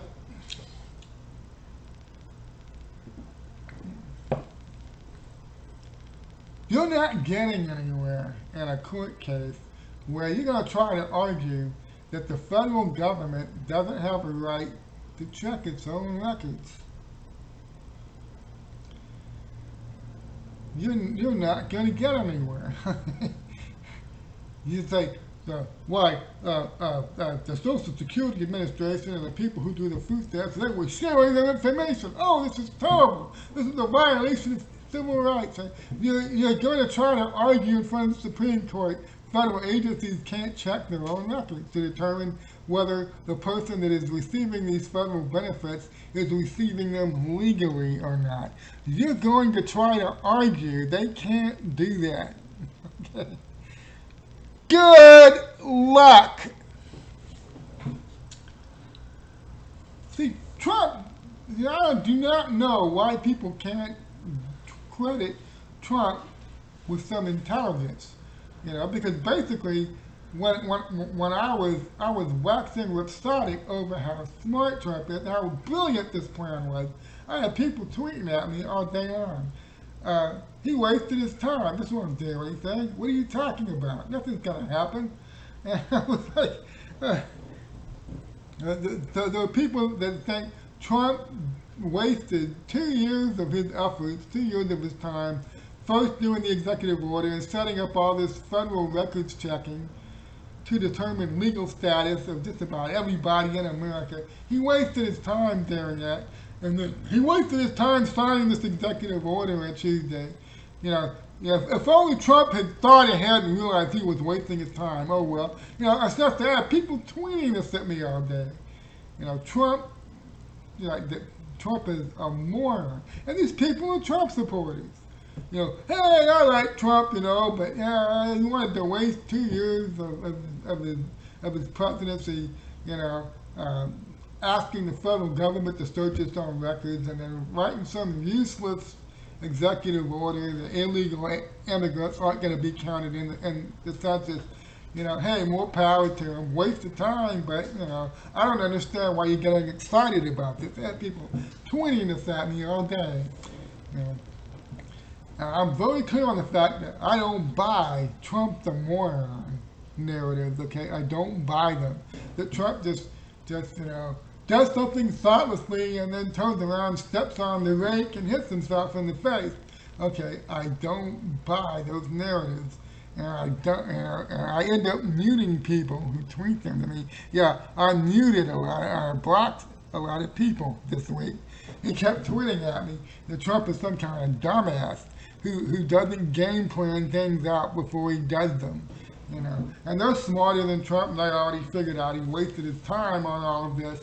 you're not getting anywhere in a court case where you're going to try to argue that the federal government doesn't have a right to check its own records. You're not going to get anywhere. You say, the Social Security Administration and the people who do the food stamps, they were sharing their information. Oh, this is terrible. This is a violation of civil rights. You're going to try to argue in front of the Supreme Court federal agencies can't check their own records to determine whether the person that is receiving these federal benefits is receiving them legally or not. You're going to try to argue they can't do that. Okay. Good luck. See, Trump, I do not know why people can't credit Trump with some intelligence. You know, because basically, when I was waxing rhapsodic over how smart Trump is, how brilliant this plan was, I had people tweeting at me all day long. He wasted his time. This wasn't doing anything. What are you talking about? Nothing's gonna happen. And I was like, there are people that think Trump wasted 2 years of his efforts, 2 years of his time, first doing the executive order and setting up all this federal records checking to determine legal status of just about everybody in America. He wasted his time doing that. And then he wasted his time signing this executive order on Tuesday. You know, if only Trump had thought ahead and realized he was wasting his time, oh well. You know, it's just that people tweeting this at me all day. You know, Trump, you know, Trump is a moron. And these people are Trump supporters. You know, hey, I like Trump, you know, but yeah, he wanted to waste 2 years of his presidency, you know, asking the federal government to search its own records and then writing some useless executive order that illegal immigrants aren't going to be counted in the census. You know, hey, more power to him. Waste of time, but, you know, I don't understand why you're getting excited about this. I had people tweeting this at me all day. You know. I'm very clear on the fact that I don't buy Trump the moron narratives, okay? I don't buy them. That Trump just you know, does something thoughtlessly and then turns around, steps on the rake and hits himself in the face. Okay, I don't buy those narratives. And I end up muting people who tweet them to me. Yeah, I muted I blocked a lot of people this week. He kept tweeting at me that Trump is some kind of dumbass who doesn't game plan things out before he does them, you know. And they're smarter than Trump, and they already figured out he wasted his time on all of this,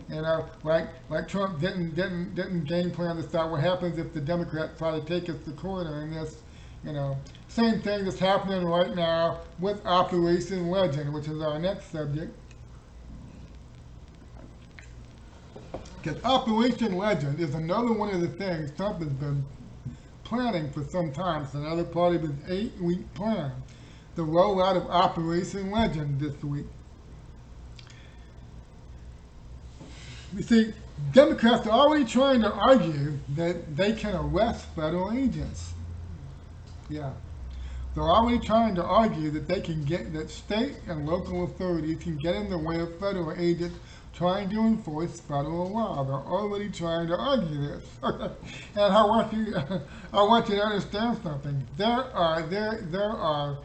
you know. Like Trump didn't game plan to start what happens if the Democrats try to take us to court on this, you know. Same thing that's happening right now with Operation Legend, which is our next subject. Because Operation Legend is another one of the things Trump has been planning for some time. It's another part of his 8-week plan. The rollout of Operation Legend this week. You see, Democrats are already trying to argue that they can arrest federal agents. Yeah. They're already trying to argue that they can that state and local authorities can get in the way of federal agents trying to enforce federal law. They're already trying to argue this. And I want you to understand something. There are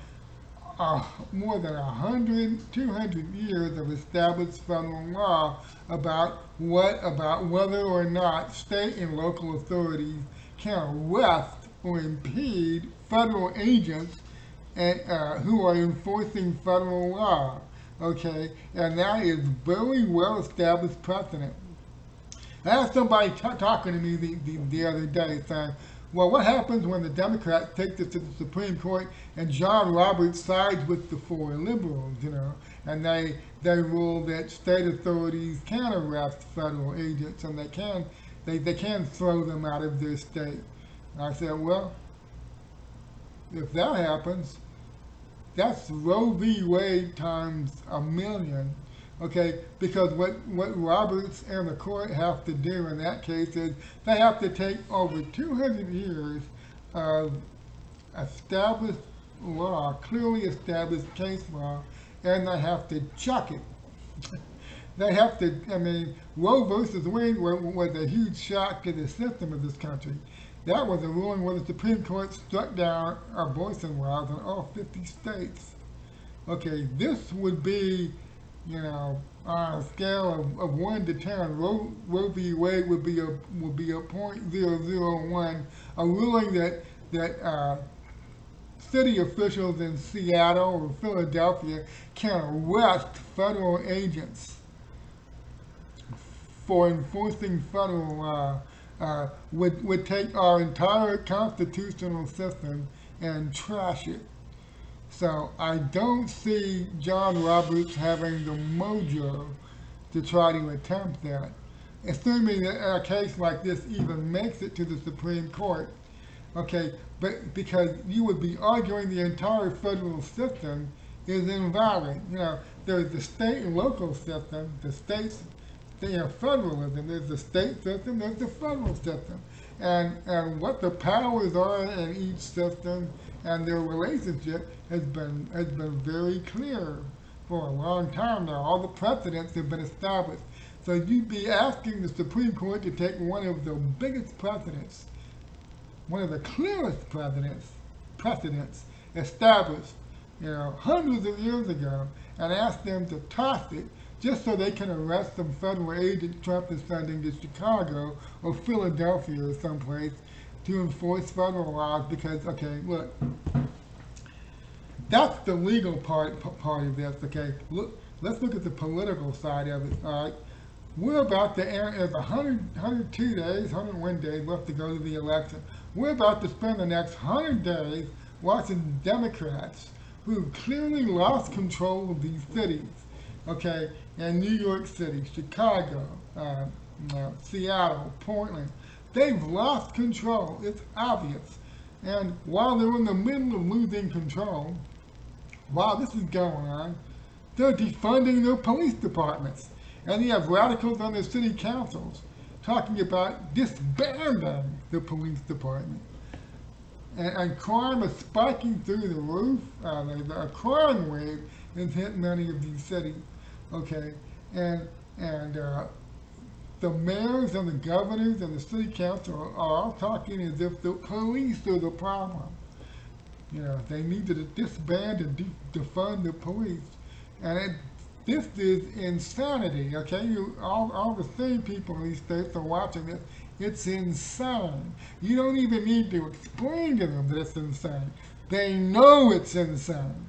more than 200 years of established federal law about whether or not state and local authorities can arrest or impede federal agents who are enforcing federal law. Okay, and that is very well established precedent. I had somebody talking to me the other day saying, Well, what happens when the Democrats take this to the Supreme Court and John Roberts sides with the four liberals, and they rule that state authorities can arrest federal agents and they can throw them out of their state. And I said, well, if that happens, that's Roe v. Wade times a million. Okay, because what Roberts and the court have to do in that case is they have to take over 200 years of established law, clearly established case law, and they have to chuck it. They have to, I mean, Roe versus Wade was a huge shock to the system of this country. That was a ruling where the Supreme Court struck down abortion laws in all 50 states. Okay, this would be, on a scale of 1 to 10, Roe v. Wade would be a .001, a ruling that city officials in Seattle or Philadelphia can arrest federal agents for enforcing federal law. Would take our entire constitutional system and trash it. So I don't see John Roberts having the mojo to try to attempt that. Assuming that a case like this even makes it to the Supreme Court, okay, but because you would be arguing the entire federal system is invalid. There's the state and local system, the states, federalism. There's the state system, there's the federal system. And what the powers are in each system and their relationship has been very clear for a long time now. All the precedents have been established. So you'd be asking the Supreme Court to take one of the biggest precedents, one of the clearest precedents established, hundreds of years ago, and ask them to toss it just so they can arrest some federal agent Trump is sending to Chicago or Philadelphia or someplace to enforce federal laws because, okay, look, that's the legal part of this, okay? Let's look at the political side of it, all right? We're about to end, there's 102 days, 101 days left to go to the election. We're about to spend the next 100 days watching Democrats who clearly lost control of these cities, okay? In New York City, Chicago, Seattle, Portland. They've lost control. It's obvious. And while they're in the middle of losing control, while this is going on, they're defunding their police departments. And you have radicals on their city councils talking about disbanding the police department. And crime is spiking through the roof. A crime wave has hit many of these cities. Okay, and the mayors and the governors and the city council are all talking as if the police are the problem. They need to disband and defund the police, and this is insanity. Okay, all the sane people in these states are watching this. It's insane. You don't even need to explain to them that it's insane. They know it's insane.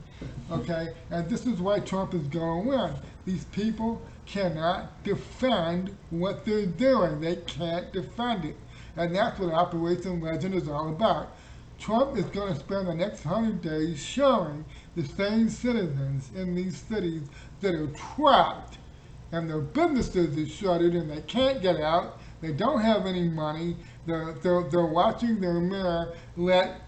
Okay, and this is why Trump is going to win. These people cannot defend what they're doing. They can't defend it. And that's what Operation Legend is all about. Trump is going to spend the next 100 days showing the same citizens in these cities that are trapped and their businesses are shuttered and they can't get out. They don't have any money. They're watching their mayor let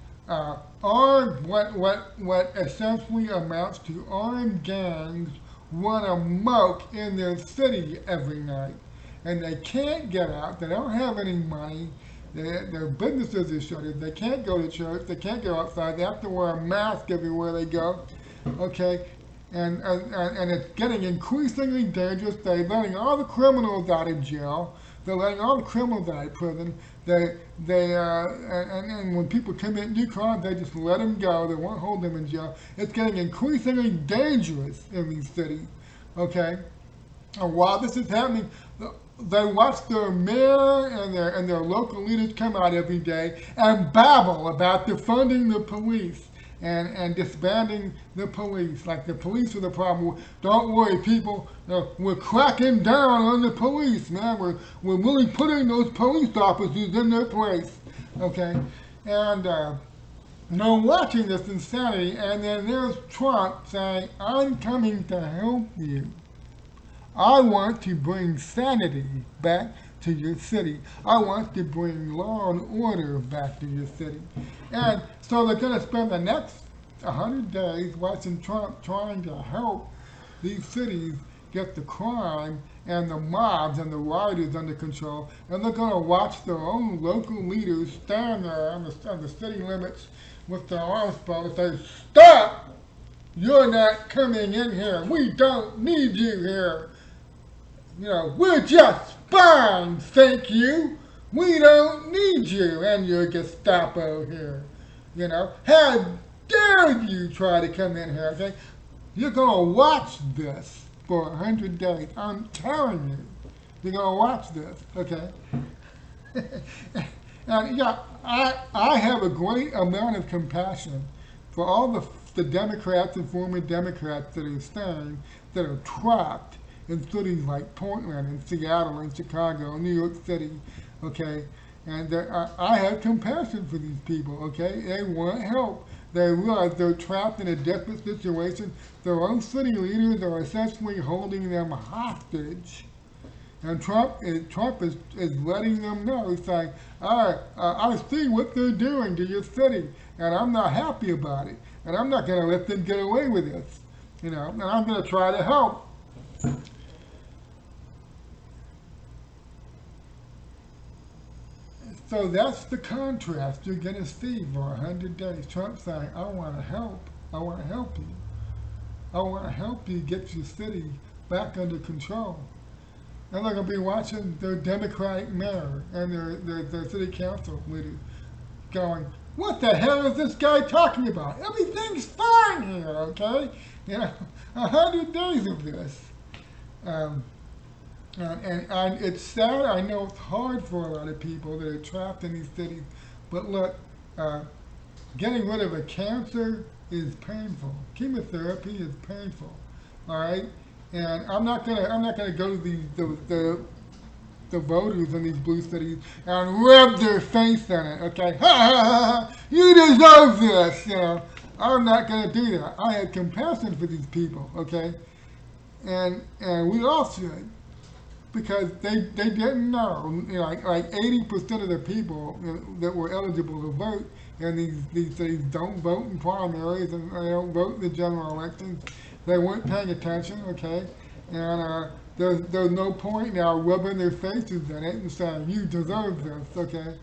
what essentially amounts to armed gangs run amok in their city every night. And they can't get out. They don't have any money. Their businesses are shuttered. They can't go to church. They can't go outside. They have to wear a mask everywhere they go. Okay? And it's getting increasingly dangerous. They're letting all the criminals out of jail. They're letting all the criminals out of prison. And when people commit new crimes, they just let them go. They won't hold them in jail. It's getting increasingly dangerous in these cities. Okay? And while this is happening, they watch their mayor and their local leaders come out every day and babble about defunding the police and disbanding the police. Like the police are the problem. Don't worry, people. We're cracking down on the police, man. We're really putting those police officers in their place. Okay, And they're watching this insanity, and then there's Trump saying, I'm coming to help you. I want to bring sanity back to your city. I want to bring law and order back to your city. And so they're going to spend the next 100 days watching Trump trying to help these cities get the crime and the mobs and the rioters under control. And they're going to watch their own local leaders stand there on the city limits with their arms folded and say, stop! You're not coming in here. We don't need you here. You know, we're just fine, thank you. We don't need you and your Gestapo here. You know, how dare you try to come in here, okay? You're going to watch this for 100 days. I'm telling you. You're going to watch this, okay? And yeah, I have a great amount of compassion for all the Democrats and former Democrats that are staying, that are trapped in cities like Portland and Seattle and Chicago and New York City, okay? And I have compassion for these people, okay? They want help. They realize they're trapped in a desperate situation. Their own city leaders are essentially holding them hostage. And Trump is letting them know, he's saying, I see what they're doing to your city, and I'm not happy about it. And I'm not going to let them get away with this, you know, and I'm going to try to help. So that's the contrast you're going to see for 100 days. Trump saying, I want to help. I want to help you. I want to help you get your city back under control. And they're going to be watching their Democratic mayor and their city council leaders going, what the hell is this guy talking about? Everything's fine here, okay? You know, 100 days of this. And it's sad. I know it's hard for a lot of people that are trapped in these cities. But look, getting rid of a cancer is painful. Chemotherapy is painful. All right, and I'm not gonna go to the voters in these blue cities and rub their face in it. Okay, ha ha ha! You deserve this. You know, I'm not gonna do that. I have compassion for these people. Okay, and we all should. Because they didn't know, you know, like 80% of the people, you know, that were eligible to vote in these cities don't vote in primaries and they don't vote in the general elections. They weren't paying attention, okay? And there's no point now rubbing their faces in it and saying, you deserve this, okay?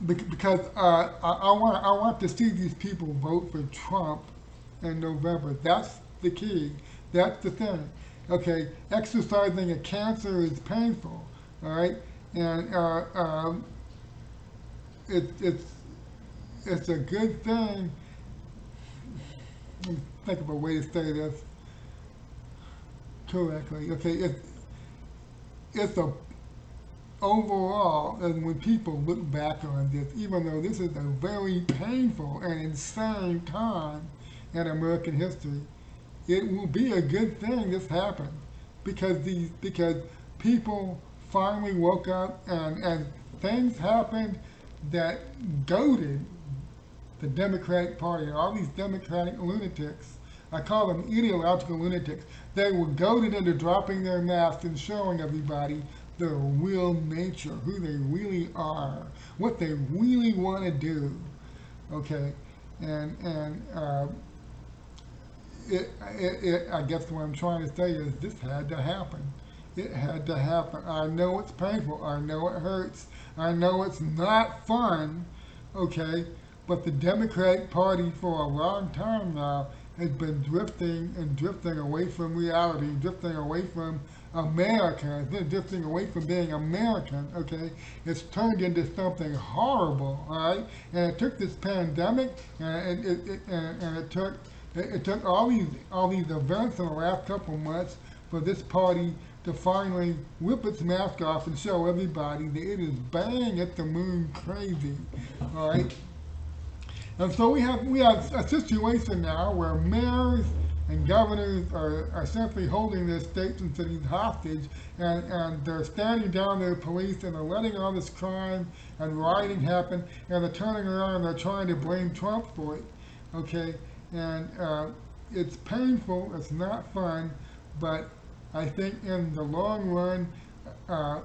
Because I want to see these people vote for Trump in November. That's the key. That's the thing. Okay, exercising a cancer is painful, all right? And it's a good thing. Let me think of a way to say this correctly. Okay, it's a overall, and when people look back on this, even though this is a very painful and insane time in American history, it will be a good thing this happened because people finally woke up and things happened that goaded the Democratic Party and all these Democratic lunatics. I call them ideological lunatics. They were goaded into dropping their masks and showing everybody their real nature, who they really are, what they really want to do. Okay, and I guess what I'm trying to say is this had to happen. It had to happen. I know it's painful. I know it hurts. I know it's not fun, okay? But the Democratic Party for a long time now has been drifting away from reality, drifting away from America. It's been drifting away from being American, okay? It's turned into something horrible, all right? And it took this pandemic, and it took all these events in the last couple of months for this party to finally whip its mask off and show everybody that it is bang at the moon crazy, all right? And so we have a situation now where mayors and governors are simply holding their states and cities hostage, and they're standing down their police, and they're letting all this crime and rioting happen, and they're turning around and they're trying to blame Trump for it, okay? And it's painful, it's not fun, but I think in the long run, uh,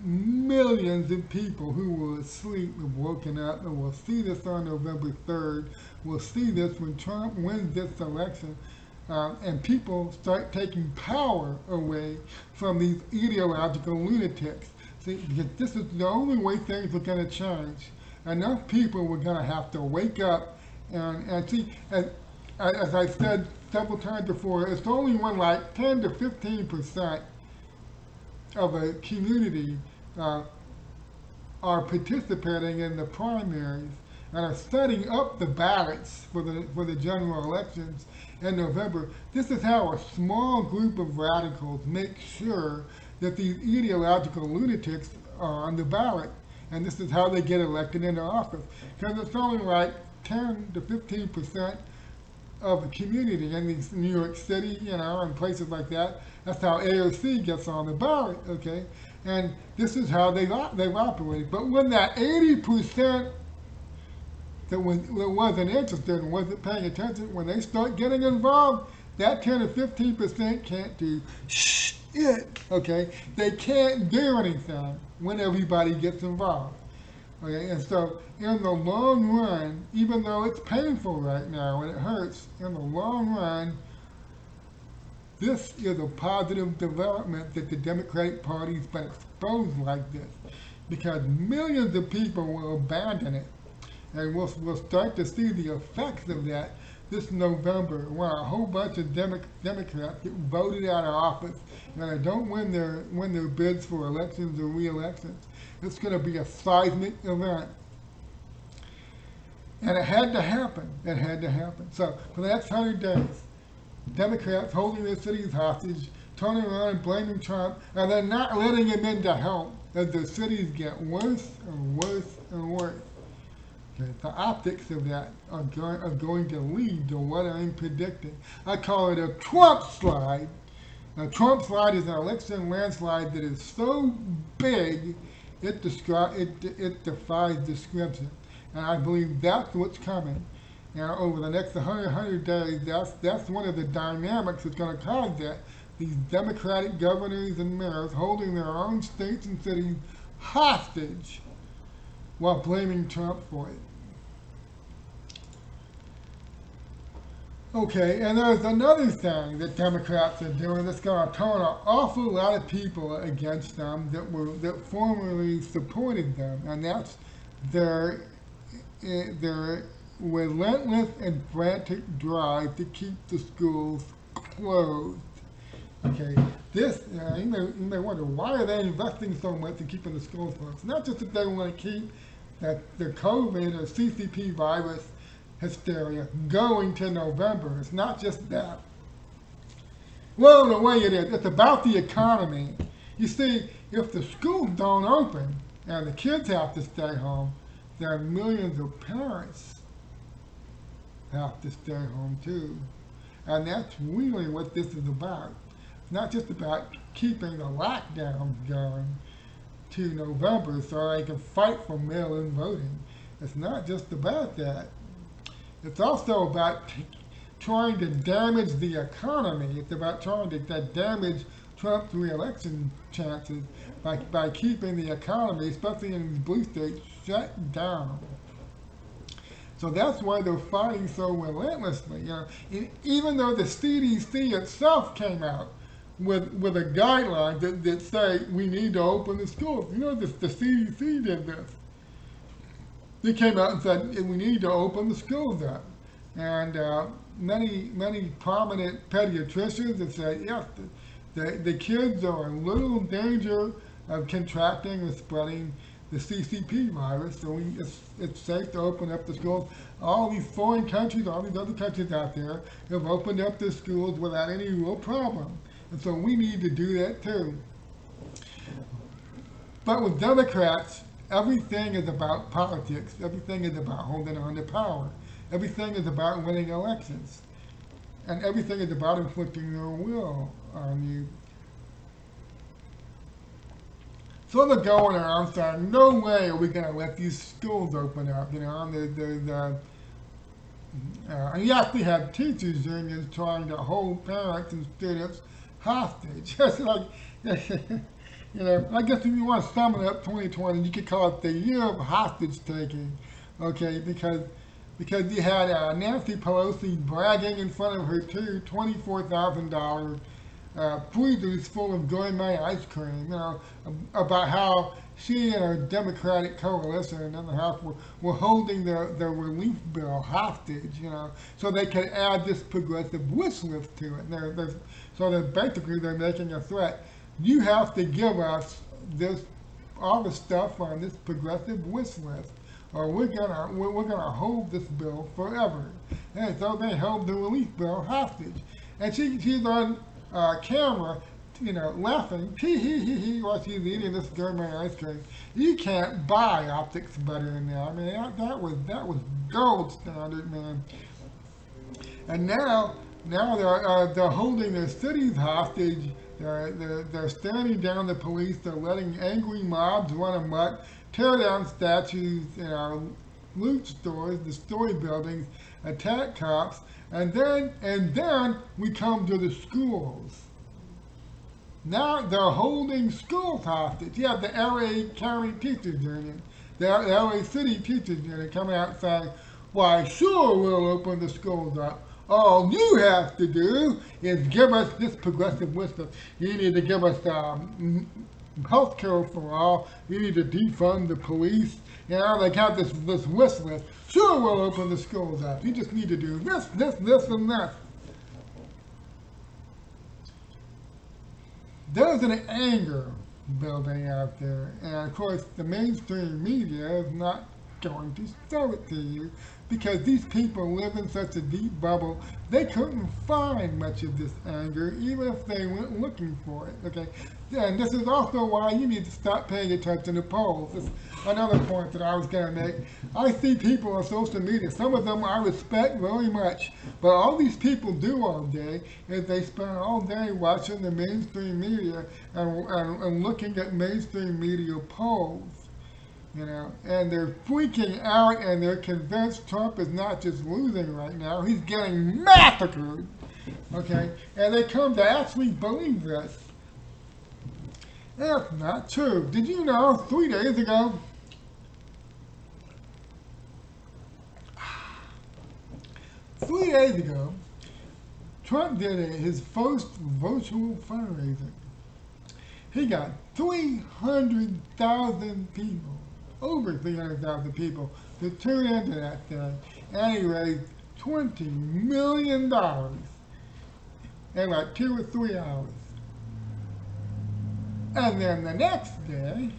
millions of people who were asleep have woken up, and will see this on November 3rd. We'll see this when Trump wins this election, and people start taking power away from these ideological lunatics. See, because this is the only way things are going to change. Enough people were going to have to wake up and see, as I said several times before, it's only when like 10 to 15% of a community uh, are participating in the primaries and are setting up the ballots for the general elections in November. This is how a small group of radicals make sure that these ideological lunatics are on the ballot, and this is how they get elected into office. Because it's only like 10 to 15% of the community in these New York City, and places like that. That's how AOC gets on the ballot, okay? And this is how they've operated. But when that 80% that wasn't interested and wasn't paying attention, when they start getting involved, that 10 or 15% can't do shit, okay? They can't do anything when everybody gets involved. Okay, and so in the long run, even though it's painful right now and it hurts, in the long run, this is a positive development that the Democratic Party's been exposed like this, because millions of people will abandon it, and we'll start to see the effects of that this November, when a whole bunch of Democrats get voted out of office and they don't win their bids for elections or re-elections. It's going to be a seismic event. And it had to happen. It had to happen. So for the next 100 days, Democrats holding their cities hostage, turning around and blaming Trump, and then not letting him in to help as their cities get worse and worse and worse. Okay, the optics of that are going to lead to what I'm predicting. I call it a Trump slide. A Trump slide is an election landslide that is so big it defies description. And I believe that's what's coming. Over the next 100 days, that's one of the dynamics that's going to cause that. These Democratic governors and mayors holding their own states and cities hostage while blaming Trump for it. Okay, and there's another thing that Democrats are doing that's going to turn an awful lot of people against them that formerly supported them, and that's their relentless and frantic drive to keep the schools closed. Okay, this, you may wonder, why are they investing so much in keeping the schools closed? It's not just that they want to keep the COVID or CCP virus hysteria going to November. It's not just that. Well, in a way it is. It's about the economy. You see, if the schools don't open and the kids have to stay home, then millions of parents have to stay home too. And that's really what this is about. It's not just about keeping the lockdowns going to November so they can fight for mail-in voting. It's not just about that. It's also about trying to damage the economy. It's about trying to damage Trump's re-election chances by keeping the economy, especially in these blue states, shut down. So that's why they're fighting so relentlessly. Even though the CDC itself came out with a guideline that say we need to open the schools. The CDC did this. They came out and said we need to open the schools up, and many prominent pediatricians have said yes, the kids are in little danger of contracting or spreading the CCP virus, so it's safe to open up the schools. All these foreign countries, all these other countries out there have opened up their schools without any real problem, and so we need to do that too. But with Democrats, everything is about politics. Everything is about holding on to power. Everything is about winning elections. and everything is about inflicting their will on you. So they're going around saying, no way are we going to let these schools open up, you know, and and you actually have teachers unions trying to hold parents and students hostage. It's like, you know, I guess if you want to sum it up 2020, you could call it the year of hostage taking, okay? Because you had Nancy Pelosi bragging in front of her two $24,000 freezers full of gourmet ice cream, you know, about how she and her Democratic coalition in the House were holding the relief bill hostage, you know, so they could add this progressive wish list to it. And so they're basically they're making a threat. You have to give us this all the stuff on this progressive wish list, or we're gonna hold this bill forever. And so they held the relief bill hostage, and she's on camera, you know, laughing, tee hee hee hee, while she's eating this gourmet ice cream. You can't buy optics better than that. I mean, that was gold standard, man. And now they're holding their cities hostage. They're standing down the police. They're letting angry mobs run amok, tear down statues, you know, loot stores, destroy buildings, attack cops, and then we come to the schools. Now they're holding schools hostage. You have the LA County Teachers Union, the LA City Teachers Union coming out saying, why, sure, we'll open the schools up. All you have to do is give us this progressive wisdom. You need to give us health care for all. You need to defund the police. You know, they have this wish list. Sure, we'll open the schools up. You just need to do this, and that. There's an anger building out there, and of course the mainstream media is not going to show it to you because these people live in such a deep bubble, they couldn't find much of this anger even if they went looking for it, okay? And this is also why you need to stop paying attention to polls. This is another point that I was going to make. I see people on social media, some of them I respect very much, but all these people do all day is they spend all day watching the mainstream media and looking at mainstream media polls. You know, and they're freaking out and they're convinced Trump is not just losing right now, he's getting massacred, okay? And they come to actually believe this. That's not true. Did you know 3 days ago, Trump did his first virtual fundraiser. He got 300,000 people. Over 300,000 people to tune into that thing, and he raised $20 million in like 2 or 3 hours. And then the next day,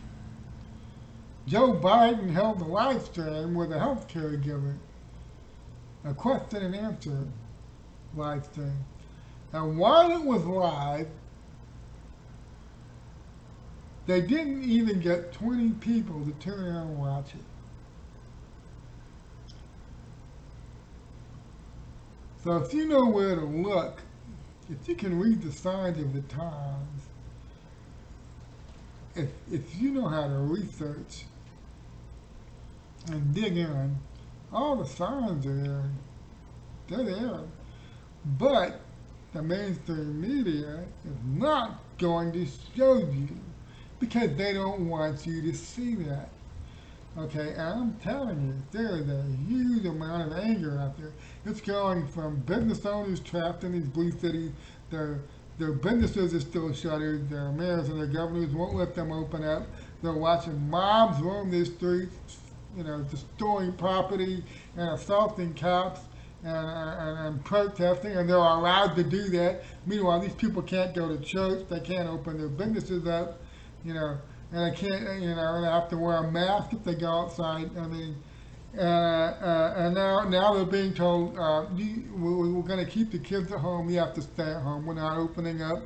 Joe Biden held a live stream with a healthcare giver, a question and answer live stream. And while it was live, they didn't even get 20 people to turn around and watch it. So if you know where to look, if you can read the signs of the times, if you know how to research and dig in, all the signs are there. They're there. But the mainstream media is not going to show you because they don't want you to see that. Okay, and I'm telling you, there is a huge amount of anger out there. It's going from business owners trapped in these blue cities. Their businesses are still shuttered. Their mayors and their governors won't let them open up. They're watching mobs roam the streets, you know, destroying property and assaulting cops and protesting, and they're allowed to do that. Meanwhile, these people can't go to church. They can't open their businesses up. You know, and I can't, you know, and I have to wear a mask if they go outside. I mean, and now they're being told, we're going to keep the kids at home. You have to stay at home. We're not opening up.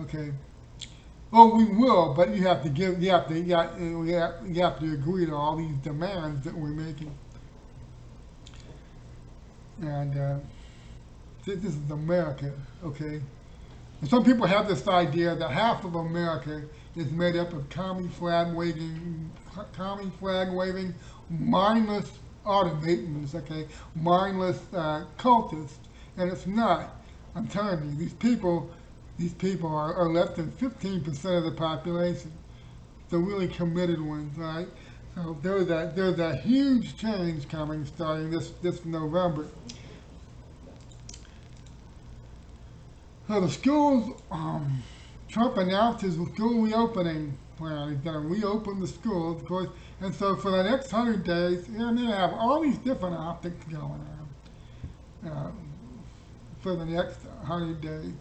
Okay. Oh, we will, but you have to agree to all these demands that we're making. And this is America, okay? And some people have this idea that half of America is made up of commie flag waving, mindless automatons, okay, mindless cultists, and it's not. I'm telling you, these people are less than 15% of the population, the really committed ones, right? So there's a huge change coming starting this November. So the schools, Trump announced his school reopening plan. He's going to reopen the schools, of course. And so for the next 100 days, you're going to have all these different optics going on for the next 100 days.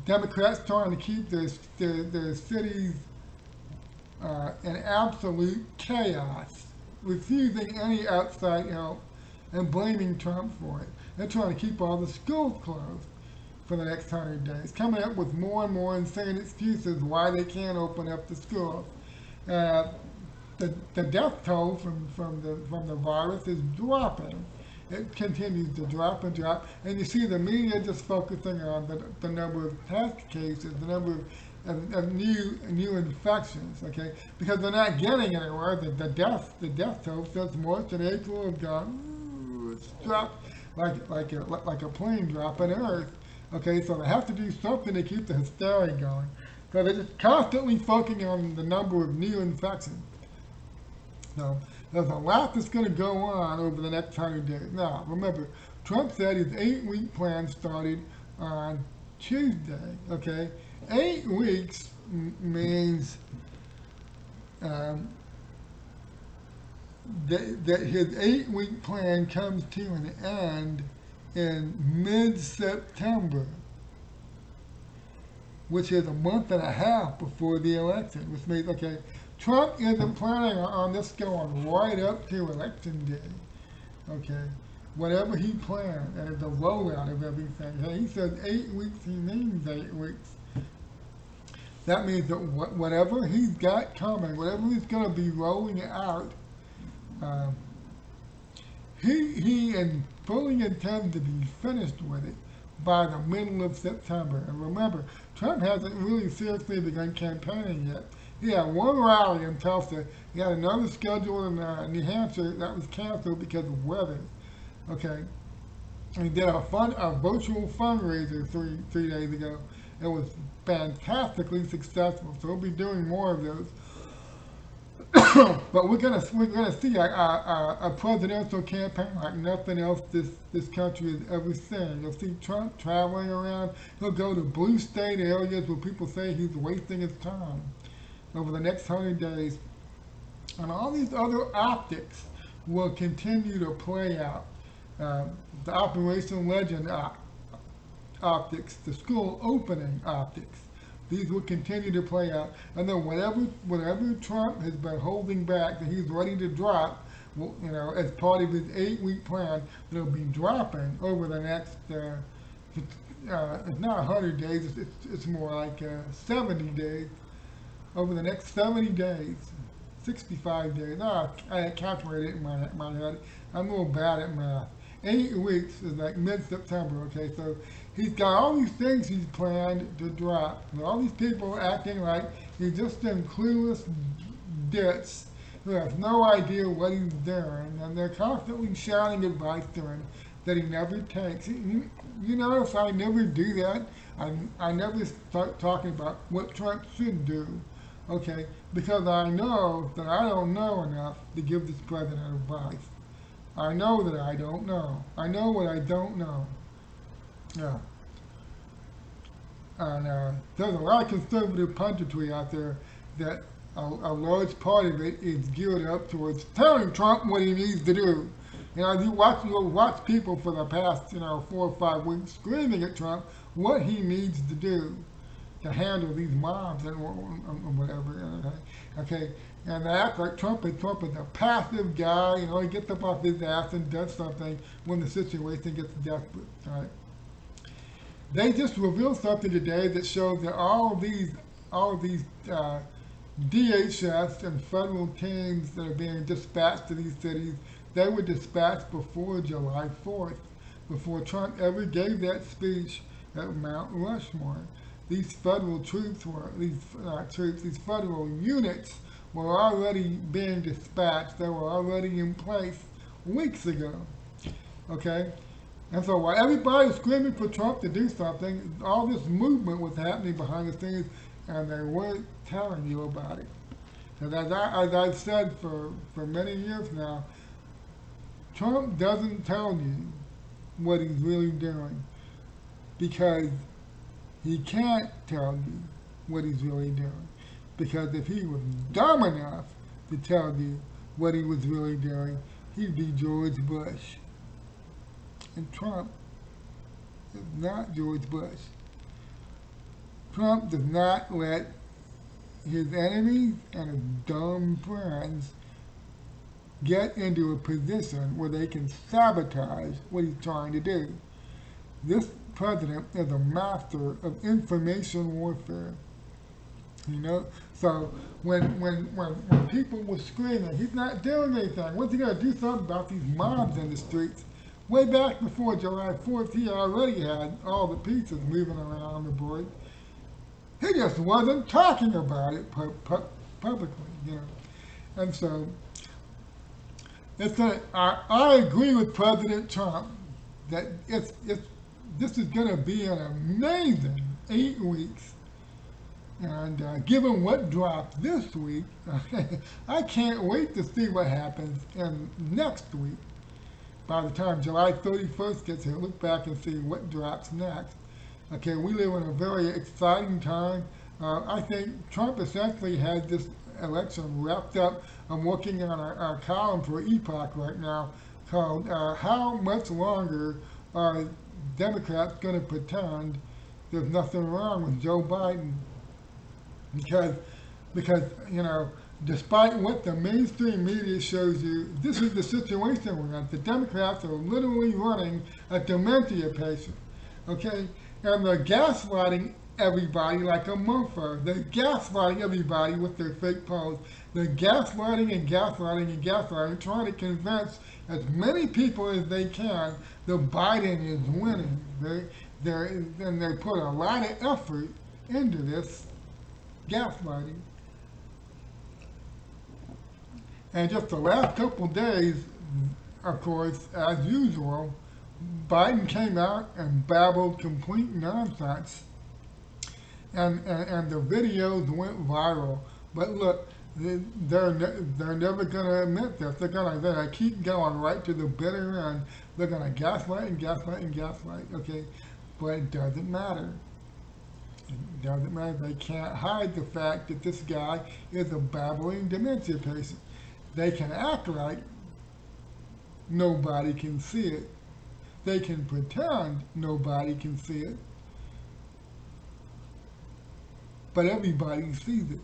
Democrats trying to keep their cities in absolute chaos, refusing any outside help and blaming Trump for it. They're trying to keep all the schools closed for the next 100 days, coming up with more and more insane excuses why they can't open up the schools. Uh, the death toll from the virus is dropping. It continues to drop and drop, and you see the media just focusing on the number of test cases, the number of new infections, okay? Because they're not getting anywhere. The death toll since March and April have gone, ooh, it's dropped like a plane dropping Earth. Okay, so they have to do something to keep the hysteria going. So they're just constantly focusing on the number of new infections. So there's a lot that's going to go on over the next 100 days. Now, remember, Trump said his 8-week plan started on Tuesday. Okay, 8 weeks means um, that his 8-week plan comes to an end in mid-September, which is a month and a half before the election, which means, okay, Trump isn't planning on this going right up to election day, okay? Whatever he planned, and the rollout of everything, hey, he says 8 weeks, he means 8 weeks. That means that whatever he's got coming, whatever he's going to be rolling out, um, he fully intends to be finished with it by the middle of September. And remember, Trump hasn't really seriously begun campaigning yet. He had one rally in Tulsa. He had another scheduled in New Hampshire that was canceled because of weather. Okay, and he did a virtual fundraiser three days ago. It was fantastically successful. So we'll be doing more of those. But we're gonna see a presidential campaign like nothing else this country has ever seen. You'll see Trump traveling around. He'll go to blue state areas where people say he's wasting his time over the next 100 days, and all these other optics will continue to play out. The Operation Legend optics, the school opening optics. These will continue to play out, and then whatever Trump has been holding back that he's ready to drop, as part of his 8-week plan, that'll be dropping over the next. It's not 100 days. It's more like 70 days. Over the next 70 days, 65 days. No, I calculated it in my head. I'm a little bad at math. 8 weeks is like mid-September. Okay, so he's got all these things he's planned to drop. And all these people acting like he's just some clueless ditz who has no idea what he's doing, and they're constantly shouting advice to him that he never takes. You notice I never do that. I never start talking about what Trump should do, okay? Because I know that I don't know enough to give this president advice. I know that I don't know. I know what I don't know. Yeah. And there's a lot of conservative punditry out there that a large part of it is geared up towards telling Trump what he needs to do. You'll watch people for the past, 4 or 5 weeks screaming at Trump what he needs to do to handle these mobs and whatever. Okay, and they act like Trump is a passive guy. He gets up off his ass and does something when the situation gets desperate. All right. They just revealed something today that shows that all of these DHS and federal teams that are being dispatched to these cities, they were dispatched before July 4th. before Trump ever gave that speech at Mount Rushmore. These federal troops were, these federal units were already being dispatched. They were already in place weeks ago. Okay? And so while everybody was screaming for Trump to do something, all this movement was happening behind the scenes, and they weren't telling you about it. And as I've said for many years now, Trump doesn't tell you what he's really doing because he can't tell you what he's really doing. Because if he was dumb enough to tell you what he was really doing, he'd be George Bush. And Trump is not George Bush. Trump does not let his enemies and his dumb friends get into a position where they can sabotage what he's trying to do. This president is a master of information warfare. You know? So when people were screaming, he's not doing anything. When's he going to do something about these mobs in the streets? Way back before July 4th, he already had all the pieces moving around the board. He just wasn't talking about it publicly, you know. And so, I agree with President Trump that this is going to be an amazing 8 weeks. And given what dropped this week, I can't wait to see what happens in next week. By the time July 31st gets here, look back and see what drops next. Okay, we live in a very exciting time. I think Trump essentially has this election wrapped up. I'm working on a column for Epoch right now called How Much Longer Are Democrats Going to Pretend There's Nothing Wrong with Joe Biden? Because you know, despite what the mainstream media shows you, this is the situation we're in. The Democrats are literally running a dementia patient, okay? And they're gaslighting everybody like a mofo. They're gaslighting everybody with their fake polls. They're gaslighting and gaslighting and gaslighting, trying to convince as many people as they can that Biden is winning. They put a lot of effort into this gaslighting. And just the last couple of days, of course, as usual, Biden came out and babbled complete nonsense. And the videos went viral. But look, they're never going to admit this. They're going to keep going right to the bitter end. They're going to gaslight and gaslight and gaslight, okay? But it doesn't matter. It doesn't matter. They can't hide the fact that this guy is a babbling dementia patient. They can act like nobody can see it. They can pretend nobody can see it. But everybody sees it.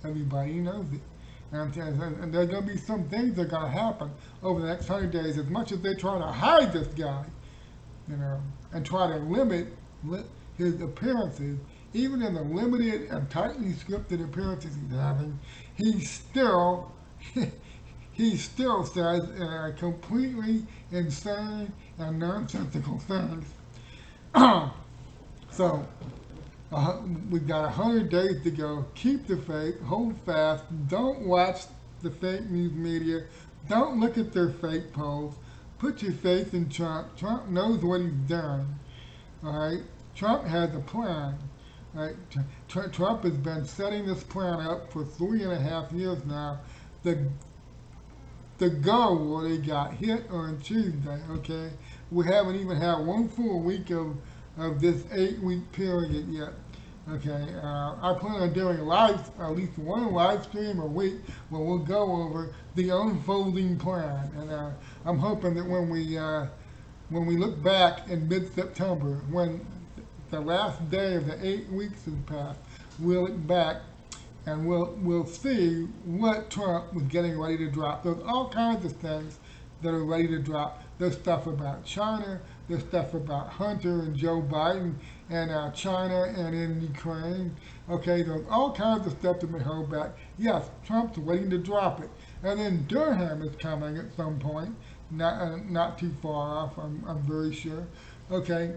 Everybody knows it. And there's going to be some things that are going to happen over the next 100 days. As much as they try to hide this guy, you know, and try to limit his appearances, even in the limited and tightly scripted appearances he's having, he still says completely insane and nonsensical things. So, we've got 100 days to go. Keep the faith, hold fast, don't watch the fake news media, don't look at their fake polls, put your faith in Trump. Trump knows what he's doing, all right? Trump has a plan, right? Trump has been setting this plan up for 3.5 years now. The goal they got hit on Tuesday, okay? We haven't even had one full week of this 8-week period yet. Okay, I plan on doing at least one live stream a week where we'll go over the unfolding plan. And I'm hoping that when we look back in mid-September, when the last day of the 8 weeks has passed, we'll look back and we'll see what Trump was getting ready to drop. There's all kinds of things that are ready to drop. There's stuff about China. There's stuff about Hunter and Joe Biden and China and in Ukraine. Okay, there's all kinds of stuff that may hold back. Yes, Trump's waiting to drop it. And then Durham is coming at some point. not too far off. I'm very sure. Okay.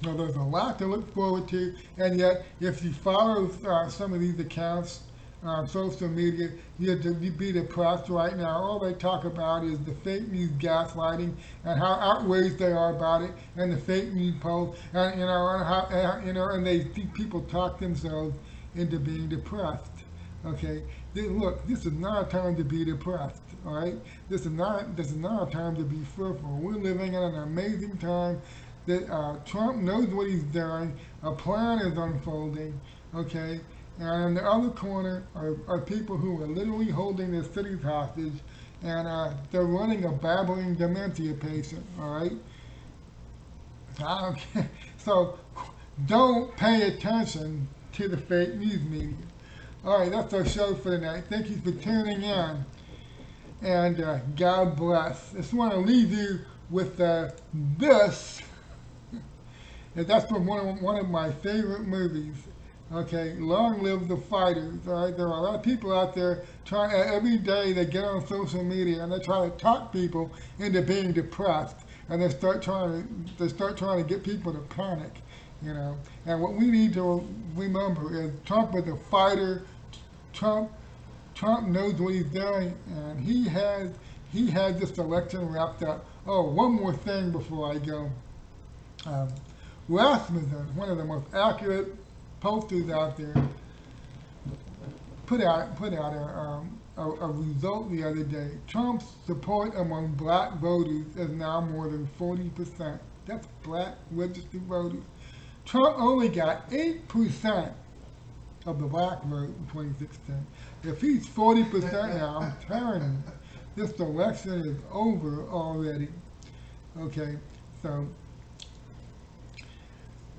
So there's a lot to look forward to, and yet if you follow some of these accounts on social media, you'd be depressed right now. All they talk about is the fake news gaslighting and how outraged they are about it, and the fake news posts, and and how and they see people talk themselves into being depressed. Okay, look, this is not a time to be depressed. All right, this is not a time to be fearful. We're living in an amazing time that Trump knows what he's doing. A plan is unfolding, okay? And in the other corner are people who are literally holding their cities hostage, and they're running a babbling dementia patient, all right? Okay. So don't pay attention to the fake news media. All right, that's our show for tonight. Thank you for tuning in, and God bless. I just want to leave you with this. And that's from one of my favorite movies. Okay, long live the fighters. All right, there are a lot of people out there trying every day. They get on social media and they try to talk people into being depressed, and they start trying to get people to panic. You know, and what we need to remember is Trump is a fighter. Trump Trump knows what he's doing, and he had this election wrapped up. Oh, one more thing before I go. Um, Rasmussen, one of the most accurate posters out there, put out a result the other day. Trump's support among black voters is now more than 40%. That's black registered voters. Trump only got 8% of the black vote in 2016. If he's 40% now, I'm telling you, this election is over already. Okay, so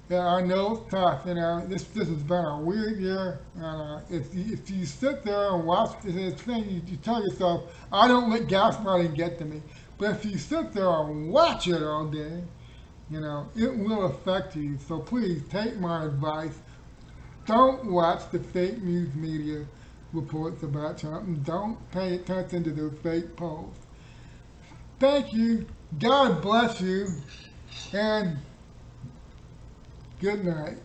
yeah, I know it's tough. This has been a weird year. And if you sit there and watch this thing, you tell yourself, I don't let gaslighting get to me. But if you sit there and watch it all day, it will affect you. So please take my advice. Don't watch the fake news media reports about Trump, and don't pay attention to their fake polls. Thank you. God bless you. And good night.